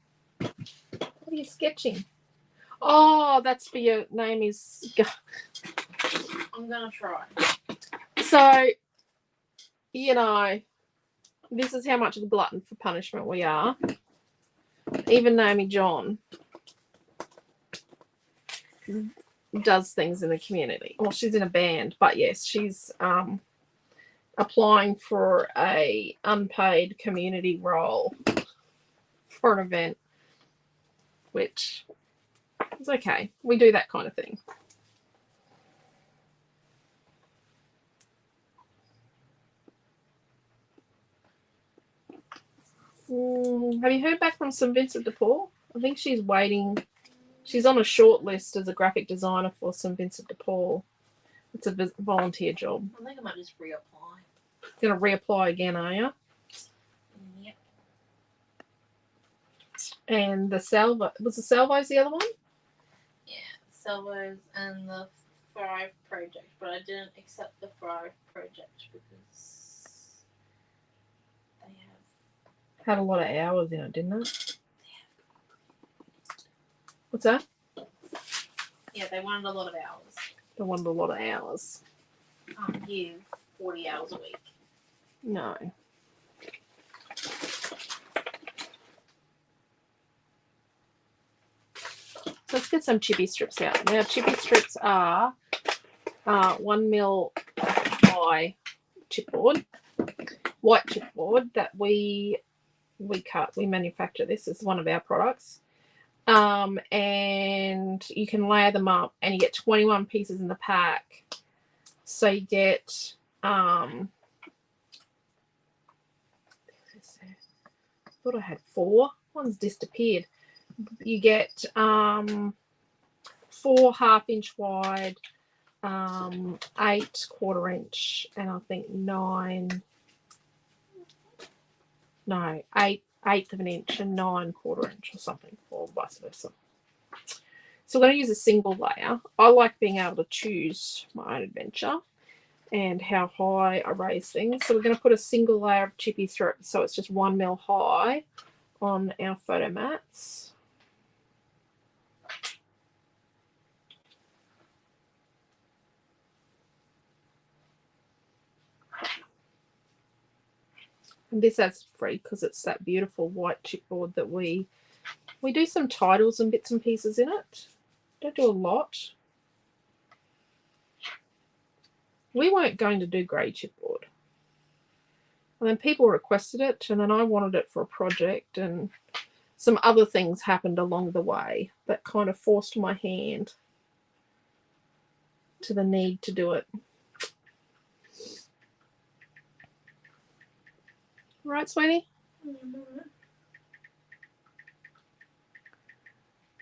are you sketching? Oh, that's for your name is... I'm gonna try. So, you know, this is how much of a glutton for punishment we are. even Naomi John does things in the community. Well, she's in a band, but yes, she's applying for a unpaid community role for an event, which is okay. We do that kind of thing. Have you heard back from St. Vincent de Paul? I think she's waiting. She's on a short list as a graphic designer for St. Vincent de Paul. It's a volunteer job. I think I might just reapply. Going to reapply again, are you? Yep. And the salvo, was the salvos the other one? Yeah, salvos and the Thrive project, but I didn't accept the Thrive project because they have Had a lot of hours in it, didn't it? What's that? Yeah, they wanted a lot of hours. They wanted a lot of hours. Can't give 40 hours a week. No. Let's get some chippy strips out. Now, chippy strips are 1 mil high chipboard, white chipboard that we cut. We manufacture this. It's one of our products. And you can layer them up, and you get 21 pieces in the pack. So you get I thought I had 4. One's disappeared. You get 4 1/2-inch wide, 8 1/4-inch, and I think 8 of an inch and 9 1/4-inch or something, or vice versa. So we're going to use a single layer. I like being able to choose my own adventure and how high I raise things. So we're going to put a single layer of chippy strip, so it's just 1 mil high on our photo mats. And this is free because it's that beautiful white chipboard that we do some titles and bits and pieces in it. Don't do a lot. We weren't going to do grey chipboard. And then people requested it, and then I wanted it for a project, and some other things happened along the way that kind of forced my hand to the need to do it. Right, sweetie?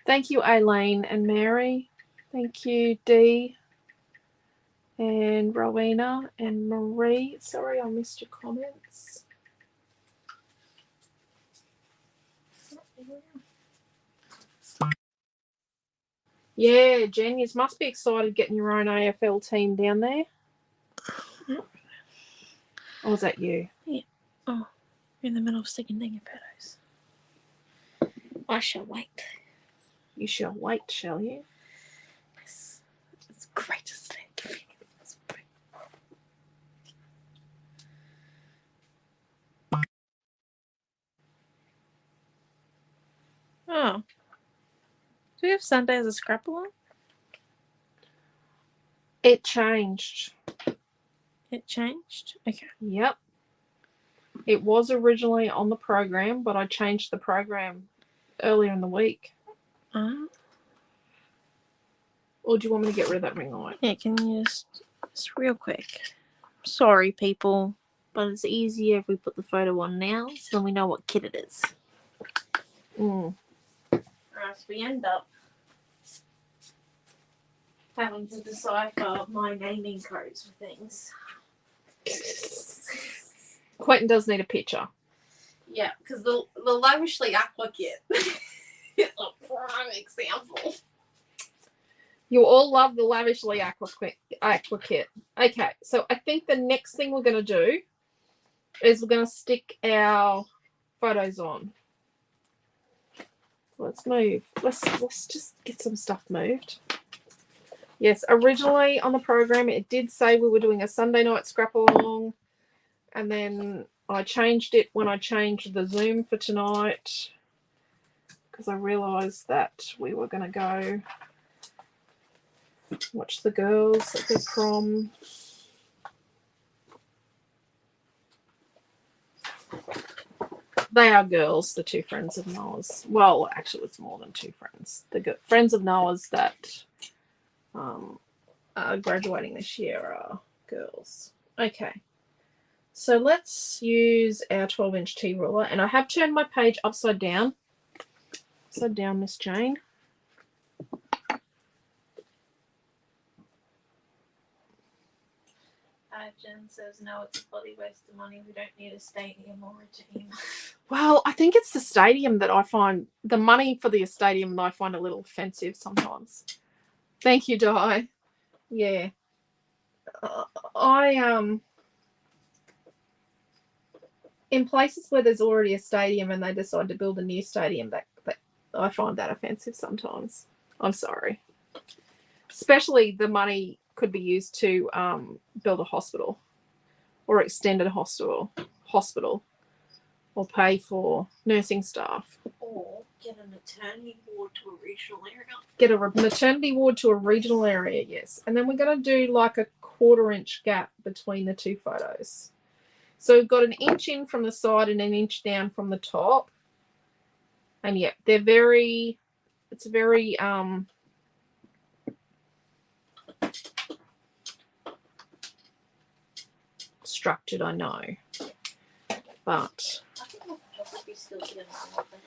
Thank you, Aileen and Mary. Thank you, Dee and Rowena and Marie. Sorry, I missed your comments. Yeah, Jen, you must be excited getting your own AFL team down there. Or was that you? Yeah. Oh, you're in the middle of sticking your photos. I shall wait. You shall wait, shall you? Yes. It's great to see. Oh. Do we have Sunday as a scrap along? It changed. It changed? Okay. Yep. It was originally on the program, but I changed the program earlier in the week. Or do you want me to get rid of that ring light? Yeah, can you just real quick. Sorry, people, but it's easier if we put the photo on now, so then we know what kit it is. Mm. Or else we end up having to decipher my naming codes for things. Quentin does need a picture. Yeah, because the Lavishly Aqua kit is a prime example. You all love the Lavishly Aqua kit. Okay, so I think the next thing we're going to do is we're going to stick our photos on. Let's move. Let's just get some stuff moved. Yes, originally on the program it did say we were doing a Sunday night scrap along, and then I changed it when I changed the Zoom for tonight. because I realised that we were going to go watch the girls at their prom. They are girls, the two friends of Noah's. Well, actually, it's more than two friends. The friends of Noah's that are graduating this year are girls. Okay. So let's use our 12-inch T-ruler. And I have turned my page upside down. Upside down, Miss Jane. Jen says, no, it's a bloody waste of money. We don't need a stadium or a team. Well, I think it's the stadium that I find, the money for the stadium that I find a little offensive sometimes. Thank you, Di. Yeah. In places where there's already a stadium and they decide to build a new stadium, that I find that offensive sometimes. I'm sorry. Especially the money could be used to build a hospital or extend a hospital or pay for nursing staff. Or get a maternity ward to a regional area. Get a maternity ward to a regional area, yes. And then we're going to do like a 1/4 inch gap between the two photos. So we've got an inch in from the side and an inch down from the top. And yeah, it's very structured, I know. But I think my photography skills are getting a lot better.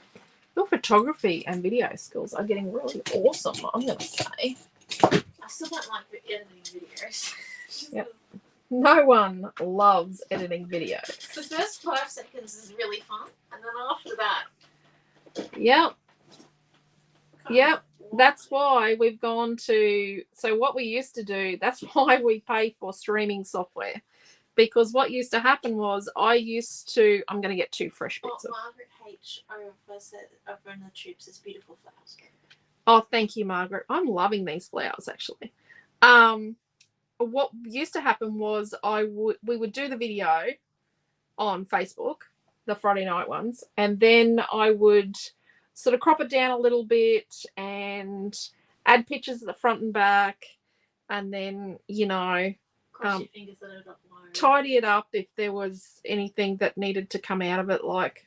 your photography and video skills are getting really awesome, I'm going to say. I still don't like editing videos. Yep. No one loves editing videos. The first 5 seconds is really fun, and then after that, Yep. Yep. That's why we've gone to, so what we used to do, that's why we pay for streaming software. Because what used to happen was I'm going to get 2 fresh bits of. Margaret H. over in the tubes is beautiful flowers. Oh, thank you, Margaret. I'm loving these flowers, actually. What used to happen was we would do the video on Facebook, the Friday night ones, and then I would sort of crop it down a little bit and add pictures at the front and back, and then, Cross your fingers that it up low. tidy it up if there was anything that needed to come out of it, like,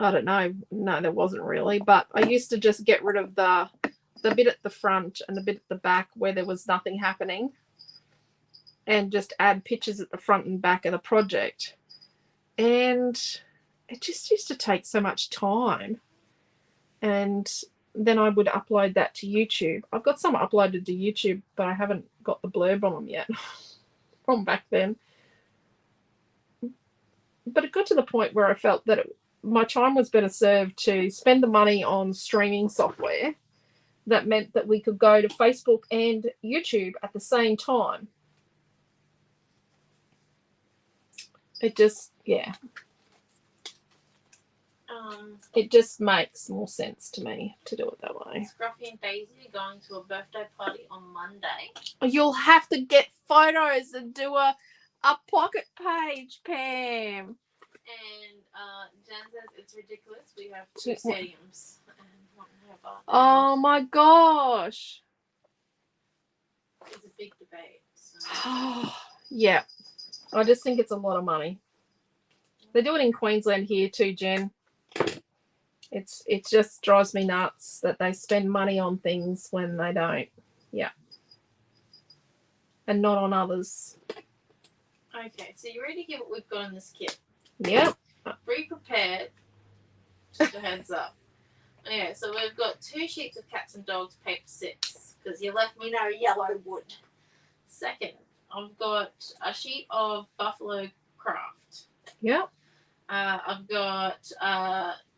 I don't know. No, there wasn't really, but I used to just get rid of the bit at the front and the bit at the back where there was nothing happening, and just add pictures at the front and back of the project. And it just used to take so much time. And then I would upload that to YouTube. I've got some uploaded to YouTube, but I haven't got the blurb on them yet from back then. But it got to the point where I felt that my time was better served to spend the money on streaming software. That meant that we could go to Facebook and YouTube at the same time. It just, yeah. It just makes more sense to me to do it that way. Scruffy and Daisy are going to a birthday party on Monday. You'll have to get photos and do a pocket page, Pam. And Jen says it's ridiculous. We have 2 stadiums. And one have Oh my gosh. It's a big debate. So. Yeah. I just think it's a lot of money. They do it in Queensland here too, Jen. It just drives me nuts that they spend money on things when they don't. Yeah. And not on others. Okay, so you ready to get what we've got in this kit? Yep. Be prepared. Just a heads up. Okay, so we've got 2 sheets of cats and dogs paper 6 because you left me no yellow wood. Second, I've got a sheet of Buffalo Craft. Yep. I've got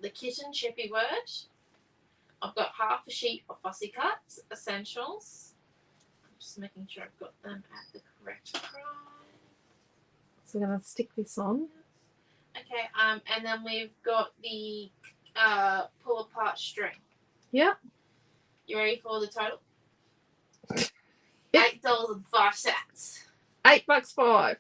the Kitten Chippy Word. I've got half a sheet of Fussy Cuts Essentials. I'm just making sure I've got them at the correct price. So we're going to stick this on. Okay, and then we've got the pull apart string. Yep. You ready for the total? $8.05. $8.05.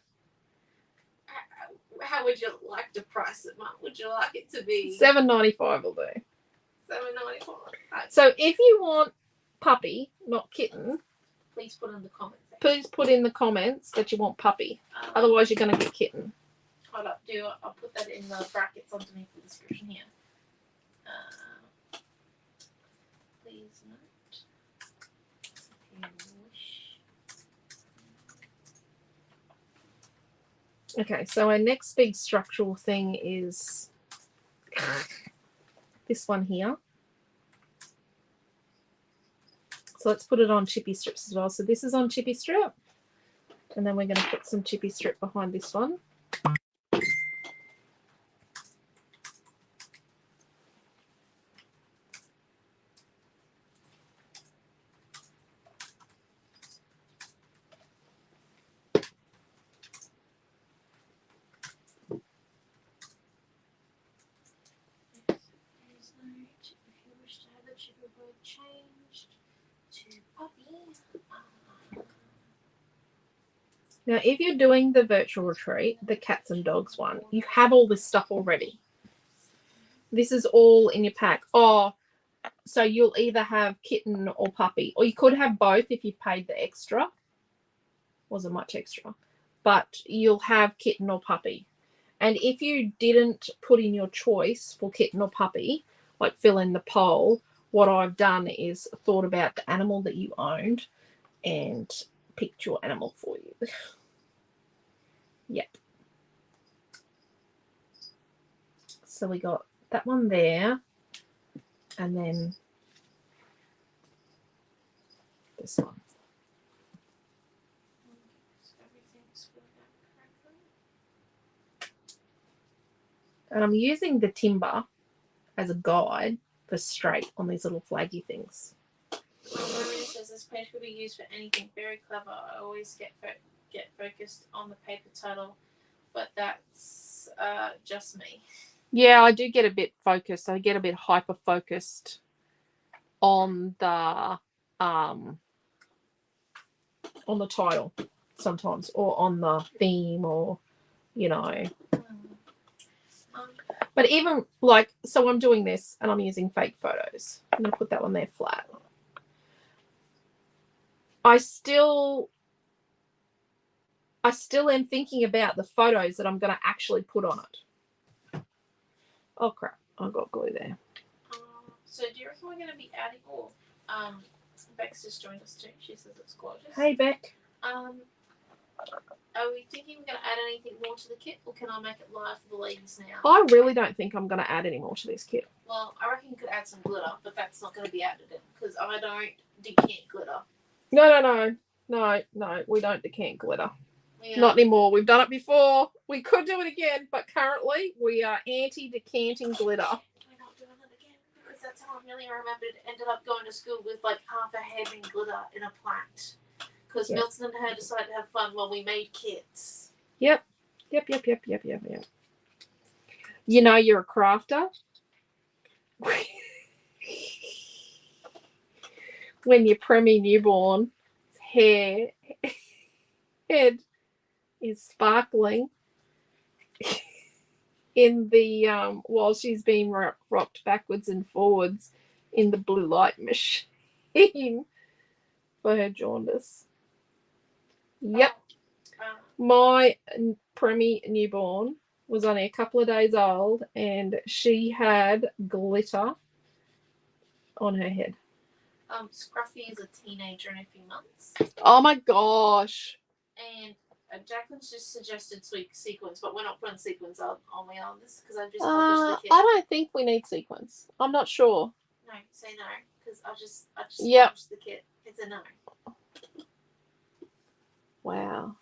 How would you like to price it, Mum? Would you like it to be $7.95 will do. $7.95. So if you want puppy, not kitten, Please put in the comments. please put in the comments that you want puppy. Otherwise, you're going to get kitten. Hold up, I'll put that in the brackets underneath the description here. Please note, if you wish. Okay, so our next big structural thing is this one here. So let's put it on chippy strips as well. So this is on chippy strip. And then we're going to put some chippy strip behind this one. Please note, if you wish to have the chipper bird changed to puppy. Now, if you're doing the virtual retreat, the cats and dogs one, you have all this stuff already. This is all in your pack. Oh, so you'll either have kitten or puppy, or you could have both if you paid the extra. Wasn't much extra, but you'll have kitten or puppy. And if you didn't put in your choice for kitten or puppy, like fill in the poll, what I've done is thought about the animal that you owned and picked your animal for you. Yep. So we got that one there, and then this one. And I'm using the timber as a guide for straight on these little flaggy things. Maria says this page could be used for anything. Very clever. I always get focused on the paper title, but that's just me. Yeah, I do get a bit focused. I get a bit hyper focused on the title sometimes, or on the theme, or you know. But even like, so I'm doing this and I'm using fake photos. I'm gonna put that one there flat. I still am thinking about the photos that I'm gonna actually put on it. Oh crap! I've got glue there. So do you reckon we're going to be adding? Oh, Bex just joined us too. She says it's gorgeous. Hey Beck. Are we thinking we're going to add anything more to the kit, or can I make it live for the ladies now? I really don't think I'm going to add any more to this kit. Well, I reckon you could add some glitter, but that's not going to be added in because I don't decant glitter. No. We don't decant glitter. Yeah. Not anymore. We've done it before. We could do it again, but currently we are anti-decanting glitter. We're not doing it again because that's how Amelia remembered. Ended up going to school with like half a head in glitter in a plant because Milton and her decided to have fun while we made kits. Yep. You know you're a crafter when your preemie newborn head is sparkling in the while she's being rocked backwards and forwards in the blue light machine for her jaundice. Yep. My preemie newborn was only a couple of days old and she had glitter on her head. Scruffy is a teenager in a few months. Oh my gosh. And Jacqueline's just suggested sequins, but we're not putting sequins on this because I've just published the kit. I don't think we need sequins. I'm not sure. No, say no because I just yep. published the kit. It's a no. Wow.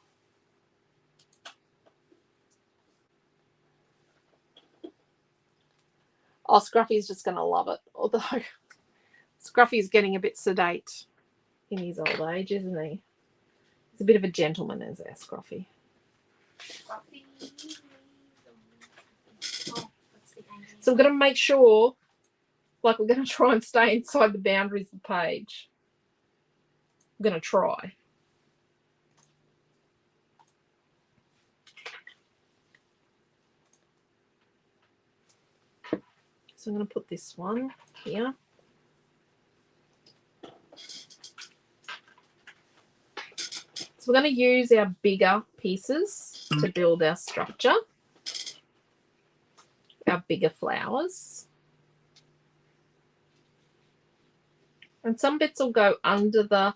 Oh, Scruffy's just going to love it. Although Scruffy's getting a bit sedate in his old age, isn't he? He's a bit of a gentleman, is our Scruffy. So I'm going to make sure, like we're going to try and stay inside the boundaries of the page. I'm going to try. So I'm going to put this one here. So we're going to use our bigger pieces to build our structure, our bigger flowers. And some bits will go under the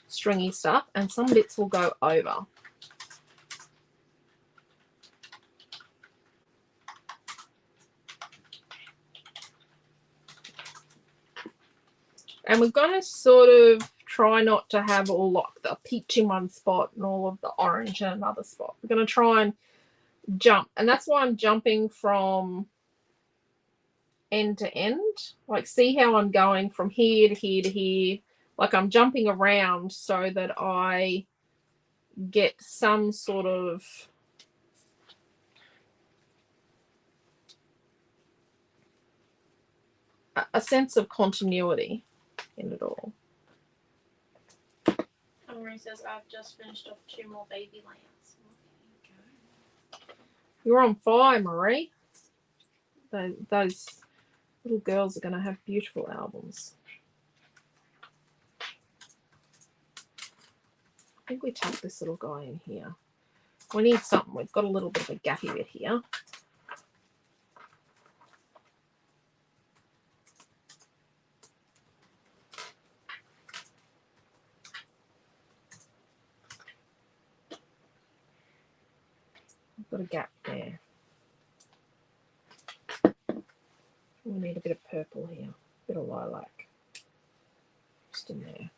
stringy stuff, and some bits will go over. And we're going to sort of try not to have all like the peach in one spot and all of the orange in another spot. We're going to try and jump. And that's why I'm jumping from end to end. Like, see how I'm going from here to here to here. Like, I'm jumping around so that I get some sort of a sense of continuity in it all. Marie says, I've just finished off 2 more baby lamps. You're on fire, Marie. Those little girls are going to have beautiful albums. I think we tuck this little guy in here. We need something. We've got a little bit of a gappy bit here. We've got a gap there. We need a bit of purple here, a bit of lilac. Just in there.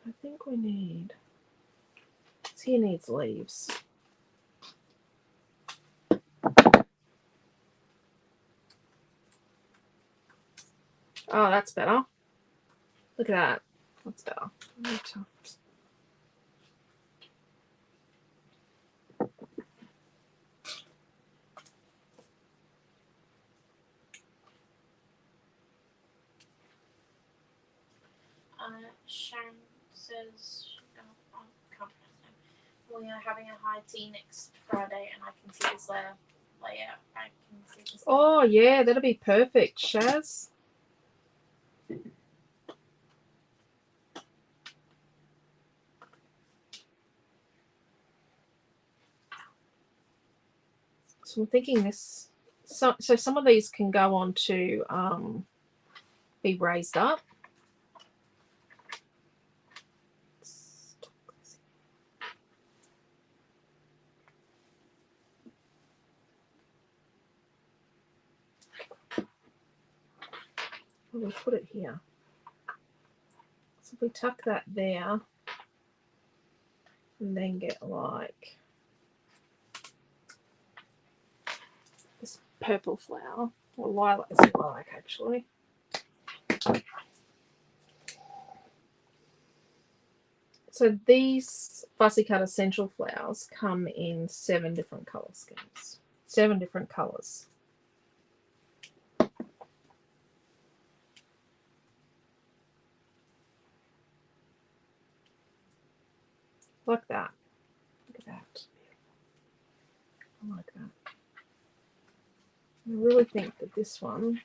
I think we need, this here needs leaves. Oh, that's better. Look at that. That's better. Sharon says, we are having a high tea next Friday, and I can see this layout. I can see this. Oh, yeah, that'll be perfect, Shaz. So I'm thinking this, so some of these can go on to be raised up. We'll put it here. So if we tuck that there and then get like this purple flower, or lilac, it's lilac actually. So these fussy cut essential flowers come in 7 different colour schemes. 7 different colours. Like that. Look at that. I like that. I really think that this one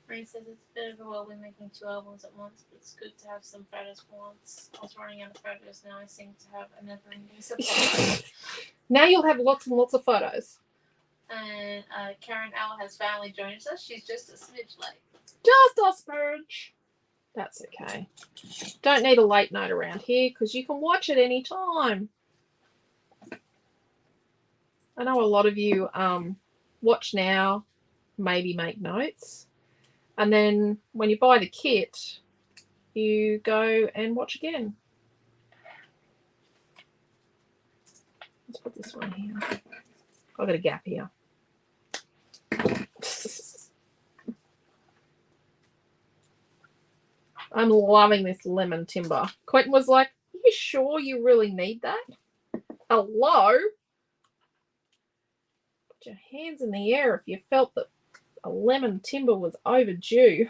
Marie says it's a bit of a whirlwind making 2 albums at once, but it's good to have some photos for once. I was running out of photos, now I seem to have a never-ending supply. now you'll have lots and lots of photos. And Karen L has finally joined us. She's just a smidge late. Just a smidge. That's okay. Don't need a late night around here because you can watch it any time. I know a lot of you watch now, maybe make notes, and then when you buy the kit, you go and watch again. Let's put this one here. I've got a gap here. I'm loving this lemon timber. Quentin was like, are you sure you really need that? Hello? Put your hands in the air if you felt that a lemon timber was overdue.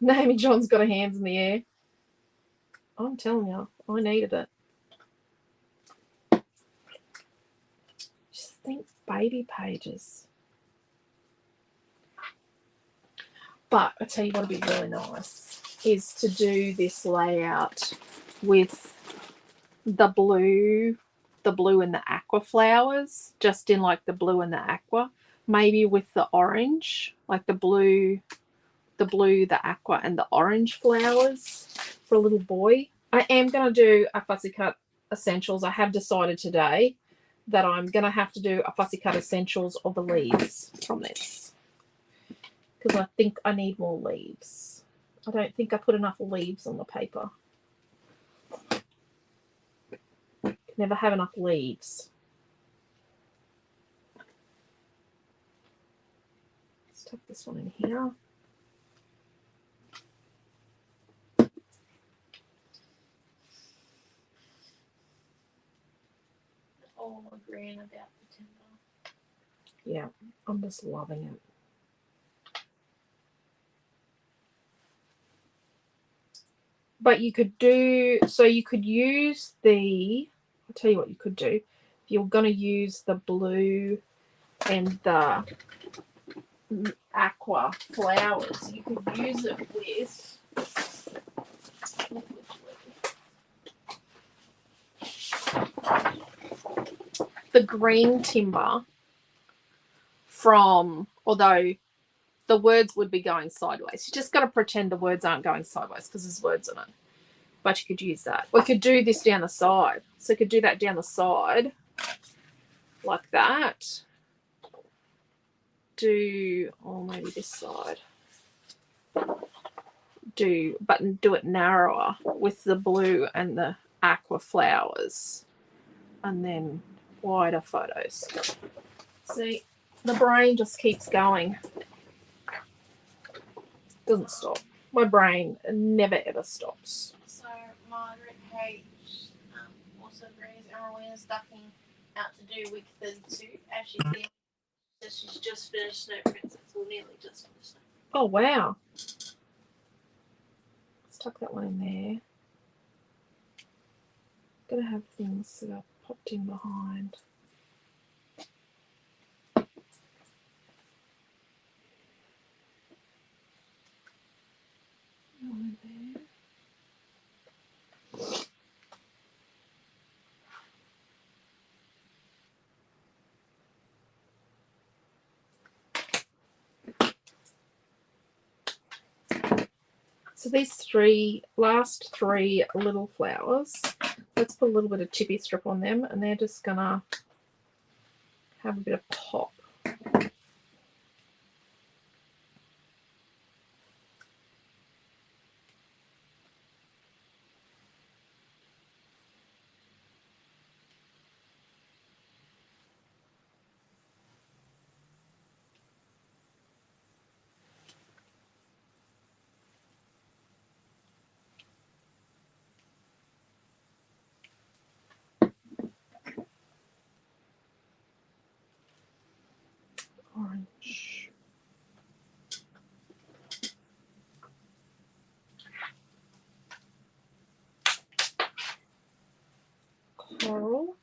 Naomi John's got her hands in the air. I'm telling you, I needed it. Just think baby pages. But I tell you what would be really nice is to do this layout with the blue and the aqua flowers, just in like the blue and the aqua, maybe with the orange, like the blue, the aqua, and the orange flowers for a little boy. I am going to do a fussy cut essentials. I have decided today that I'm going to have to do a fussy cut essentials of the leaves from this, because I think I need more leaves. I don't think I put enough leaves on the paper. Never have enough leaves. Let's tuck this one in here. All agreeing about the timber. Yeah, I'm just loving it. But you could do, so you could use the, I'll tell you what you could do. If you're going to use the blue and the aqua flowers, you could use it with the green timber from, although the words would be going sideways. You just got to pretend the words aren't going sideways because there's words in it. But you could use that. We could do this down the side. So you could do that down the side like that. Do, or maybe this side. Do it narrower with the blue and the aqua flowers. And then wider photos. See, the brain just keeps going. Doesn't stop. My brain never ever stops. So Margaret H also agrees Arlene's ducking out to do week 32 as she's there. So she's just finished Snow Princess, or nearly just finished Snow. Oh wow. Let's tuck that one in there. Gonna have things that are popped in behind. One in there. So these last three little flowers, let's put a little bit of chippy strip on them, and they're just gonna have a bit of pop. Orange. Coral.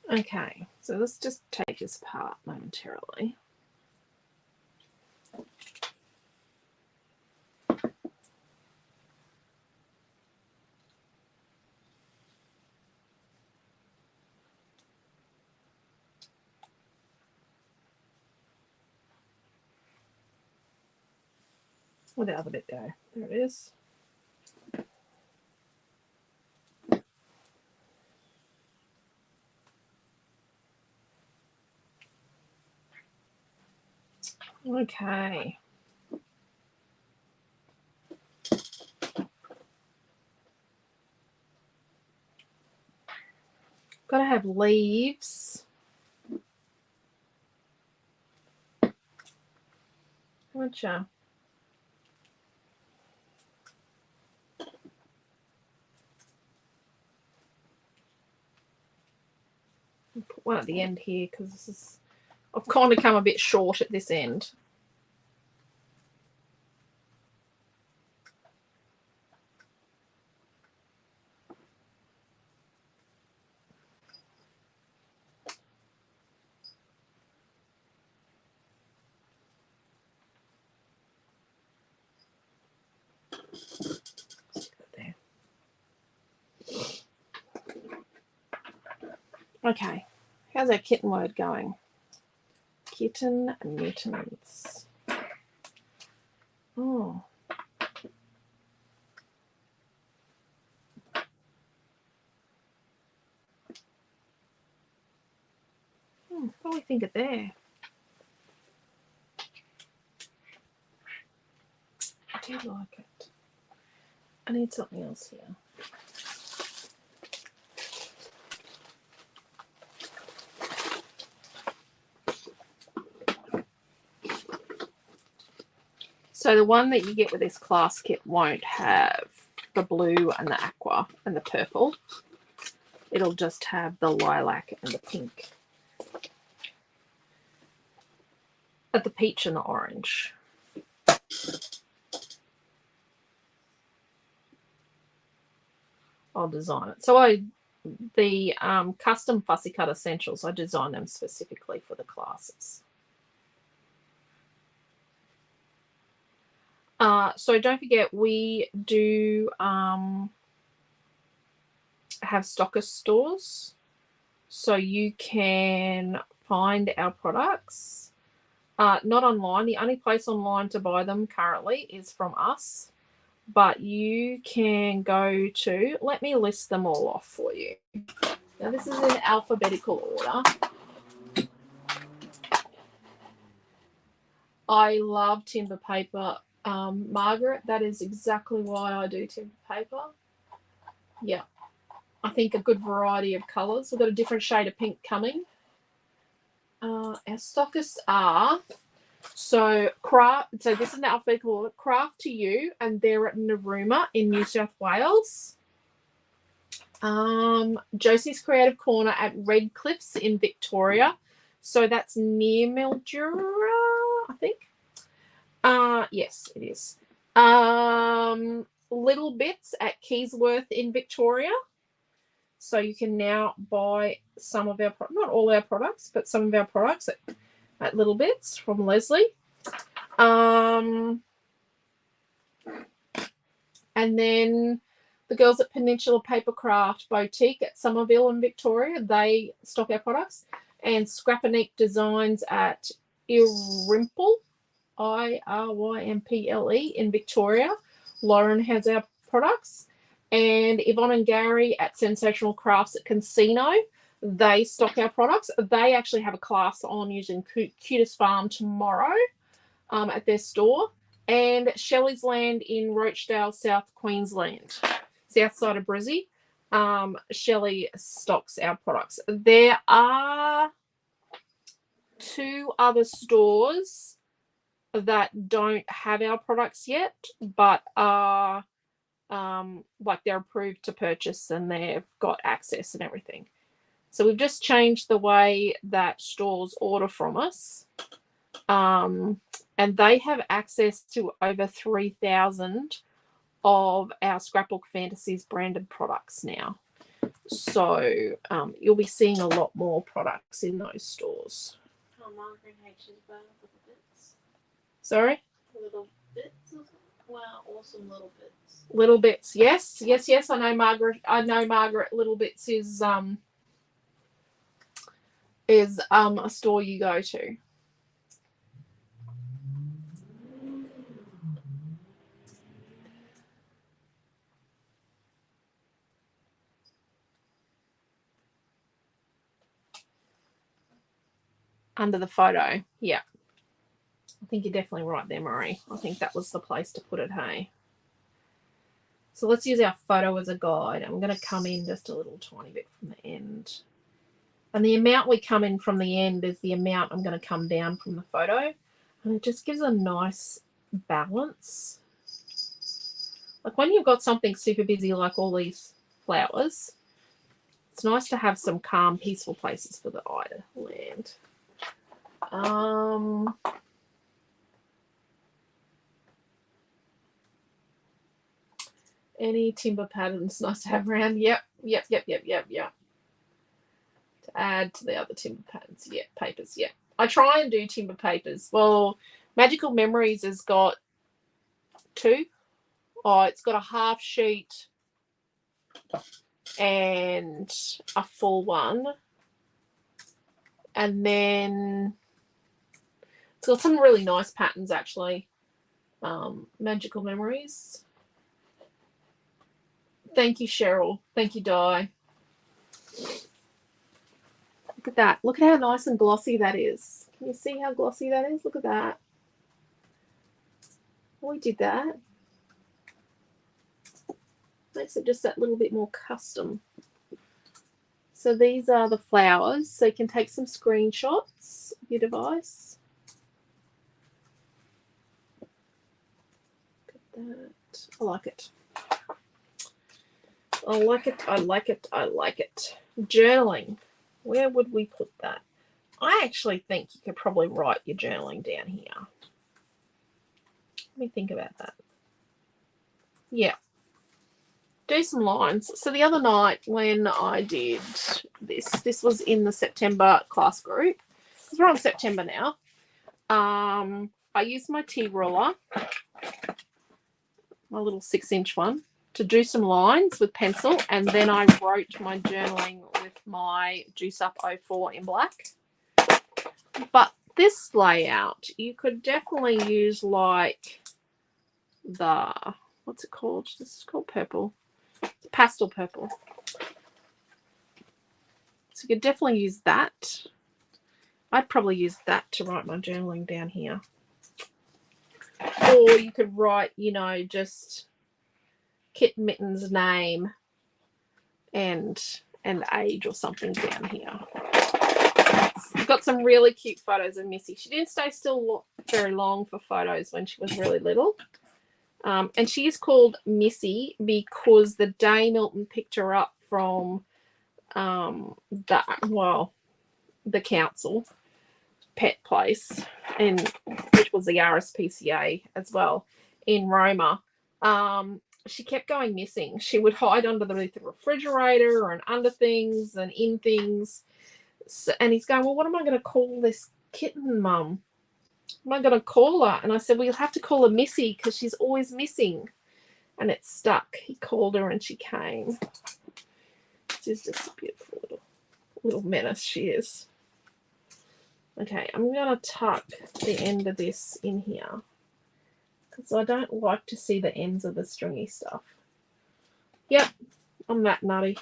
Okay, so let's just take this apart momentarily. Where'd the other bit go? There it is. Okay. Got to have leaves. Gotcha. Put one at the end here because this is, I've kind of come a bit short at this end. There. Okay, how's our kitten word going? Kitten mittens. Oh. What do we think of there? I do like it. I need something else here. So the one that you get with this class kit won't have the blue and the aqua and the purple. It'll just have the lilac and the pink. But the peach and the orange. I'll design it. So the custom fussy cut essentials, I designed them specifically for the classes. So don't forget, we do have stockist stores. So you can find our products. Not online. The only place online to buy them currently is from us. But you can go to, let me list them all off for you. Now this is in alphabetical order. I love timber paper. Margaret, that is exactly why I do timber paper. Yeah. I think a good variety of colours. We've got a different shade of pink coming. Our stockists are, so this is an alphabetical order, Craft to You, and they're at Narooma in New South Wales. Josie's Creative Corner at Red Cliffs in Victoria. So that's near Mildura, I think. Yes, it is. Little Bits at Keysworth in Victoria. So you can now buy some of our, not all our products, but some of our products at Little Bits from Leslie. And then the girls at Peninsula Papercraft Boutique at Somerville in Victoria, they stock our products. And Scrapanique Designs at Irymple, Irymple in Victoria. Lauren has our products. And Yvonne and Gary at Sensational Crafts at Casino, they stock our products. They actually have a class on using Cutest Farm tomorrow at their store. And Shelley's Land in Rochdale, South Queensland, south side of Brizzy. Shelley stocks our products. There are 2 other stores that don't have our products yet, but are like they're approved to purchase and they've got access and everything. So we've just changed the way that stores order from us. And they have access to over 3,000 of our Scrapbook Fantasies branded products now. So you'll be seeing a lot more products in those stores. Oh, Margaret H's Little Bits. Sorry? Little Bits or something? Wow, awesome Little Bits. Little Bits, yes. I know Margaret. Little Bits is a store you go to. Under the photo, yeah. I think you're definitely right there, Marie. I think that was the place to put it, hey? So let's use our photo as a guide. I'm going to come in just a little tiny bit from the end. And the amount we come in from the end is the amount I'm going to come down from the photo. And it just gives a nice balance. Like when you've got something super busy like all these flowers, it's nice to have some calm, peaceful places for the eye to land. Any timber patterns nice to have around? Yep. To add to the other timber patterns. Yeah, papers. Yeah. I try and do timber papers. Well, Magical Memories has got 2. Oh, it's got a half sheet and a full one. And then it's got some really nice patterns actually. Magical Memories. Thank you, Cheryl. Thank you, Di. Look at that. Look at how nice and glossy that is. Can you see how glossy that is? Look at that. We did that. Makes it just that little bit more custom. So these are the flowers. So you can take some screenshots of your device. Look at that. I like it. I like it. I like it. I like it. Journaling. Where would we put that? I actually think you could probably write your journaling down here. Let me think about that. Yeah. Do some lines. So the other night when I did this was in the September class group. We're on September now. I used my tea ruler, my little 6-inch one, to do some lines with pencil, and then I wrote my journaling with my Juice Up 04 in black. But this layout, you could definitely use like the, what's it called? This is called purple. It's pastel purple. So you could definitely use that. I'd probably use that to write my journaling down here. Or you could write, you know, just Kit Mitten's name and age or something down here. I've got some really cute photos of Missy. She didn't stay still very long for photos when she was really little. And she is called Missy because the day Milton picked her up from the council pet place, and which was the RSPCA as well in Roma, she kept going missing. She would hide underneath the refrigerator and under things and in things. So, and he's going, well, what am I going to call this kitten, Mum? Am I going to call her? And I said, well, you'll have to call her Missy because she's always missing. And it stuck. He called her and she came. She's just a beautiful little menace she is. Okay, I'm going to tuck the end of this in here because I don't like to see the ends of the stringy stuff. Yep, I'm that nutty.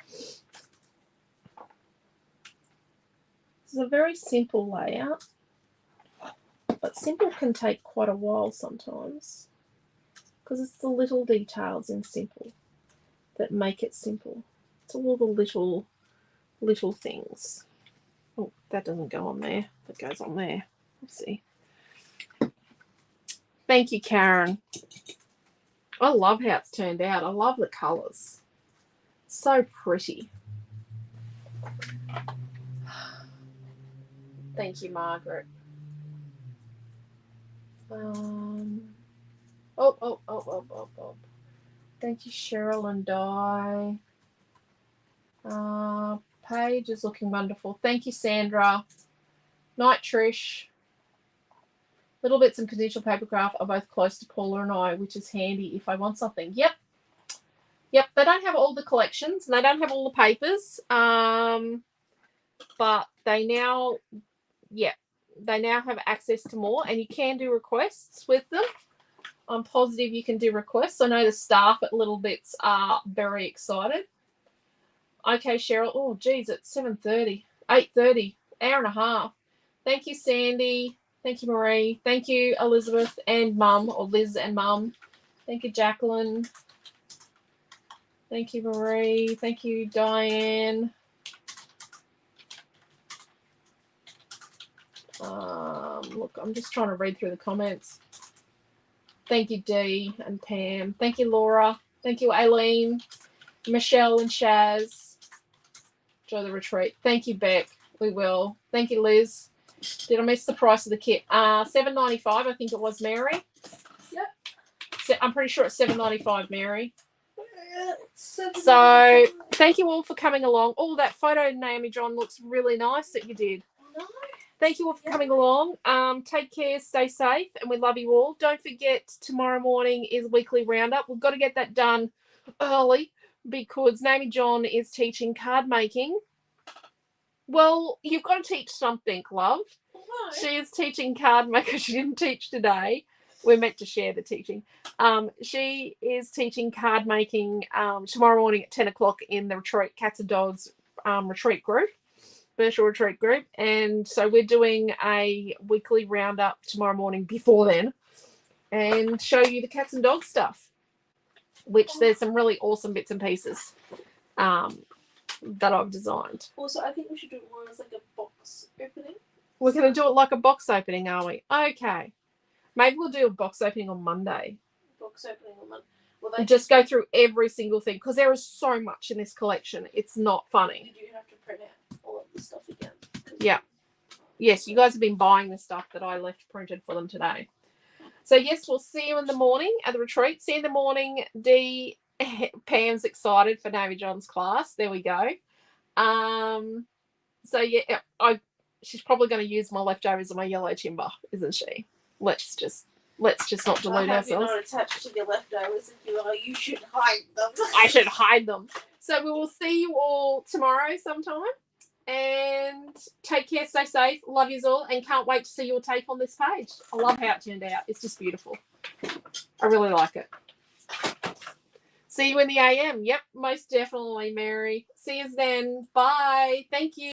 This is a very simple layout, but simple can take quite a while sometimes because it's the little details in simple that make it simple. It's all the little things. Oh, that doesn't go on there. That goes on there. Let's see. Thank you, Karen. I love how it's turned out. I love the colours. So pretty. Thank you, Margaret. Oh. Thank you, Cheryl and Di. Paige is looking wonderful. Thank you, Sandra. Night, Trish. Little Bits and Potential Papercraft are both close to Paula and I, which is handy if I want something. Yep. They don't have all the collections and they don't have all the papers. But they now have access to more, and you can do requests with them. I'm positive you can do requests. I know the staff at Little Bits are very excited. Okay, Cheryl. Oh, geez, it's 7:30, 8:30, hour and a half. Thank you, Sandy. Thank you, Marie. Thank you, Elizabeth and Mum, or Liz and Mum. Thank you, Jacqueline. Thank you, Marie. Thank you, Diane. Look, I'm just trying to read through the comments. Thank you, Dee and Pam. Thank you, Laura. Thank you, Aileen, Michelle and Shaz. Enjoy the retreat. Thank you, Beck. We will. Thank you, Liz. Did I miss the price of the kit? $7.95, I think it was, Mary. Yep. I'm pretty sure it's $7.95, Mary. So thank you all for coming along. Oh, that photo, Naomi John, looks really nice that you did. No. Thank you all for coming along. Take care, stay safe, and we love you all. Don't forget, tomorrow morning is weekly roundup. We've got to get that done early because Naomi John is teaching card making. Well, you've got to teach something, love. No. She is teaching card making. She didn't teach today. We're meant to share the teaching. She is teaching card making tomorrow morning at 10 o'clock in the retreat, Cats and Dogs retreat group, virtual retreat group. And so we're doing a weekly roundup tomorrow morning before then and show you the cats and dogs stuff, which there's some really awesome bits and pieces that I've designed. Also, I think we should do it more as like a box opening. We're going to do it like a box opening, are we? Okay. Maybe we'll do a box opening on Monday. Box opening on Monday. Well, And just go through every single thing because there is so much in this collection. It's not funny. Did you have to print out all of the stuff again? Yeah. Yes, you guys have been buying the stuff that I left printed for them today. So, yes, we'll see you in the morning at the retreat. See you in the morning. Dee, Pam's excited for Naomi John's class. There we go. So, yeah, she's probably going to use my leftovers of my yellow timber, isn't she? Let's just not delude ourselves. You're not attached to your leftovers. If you are, you should hide them. I should hide them. So we will see you all tomorrow sometime. And take care, stay safe. Love yous all, and can't wait to see your take on this page. I love how it turned out. It's just beautiful. I really like it. See you in the AM. Yep, most definitely, Mary. See you then. Bye. Thank you.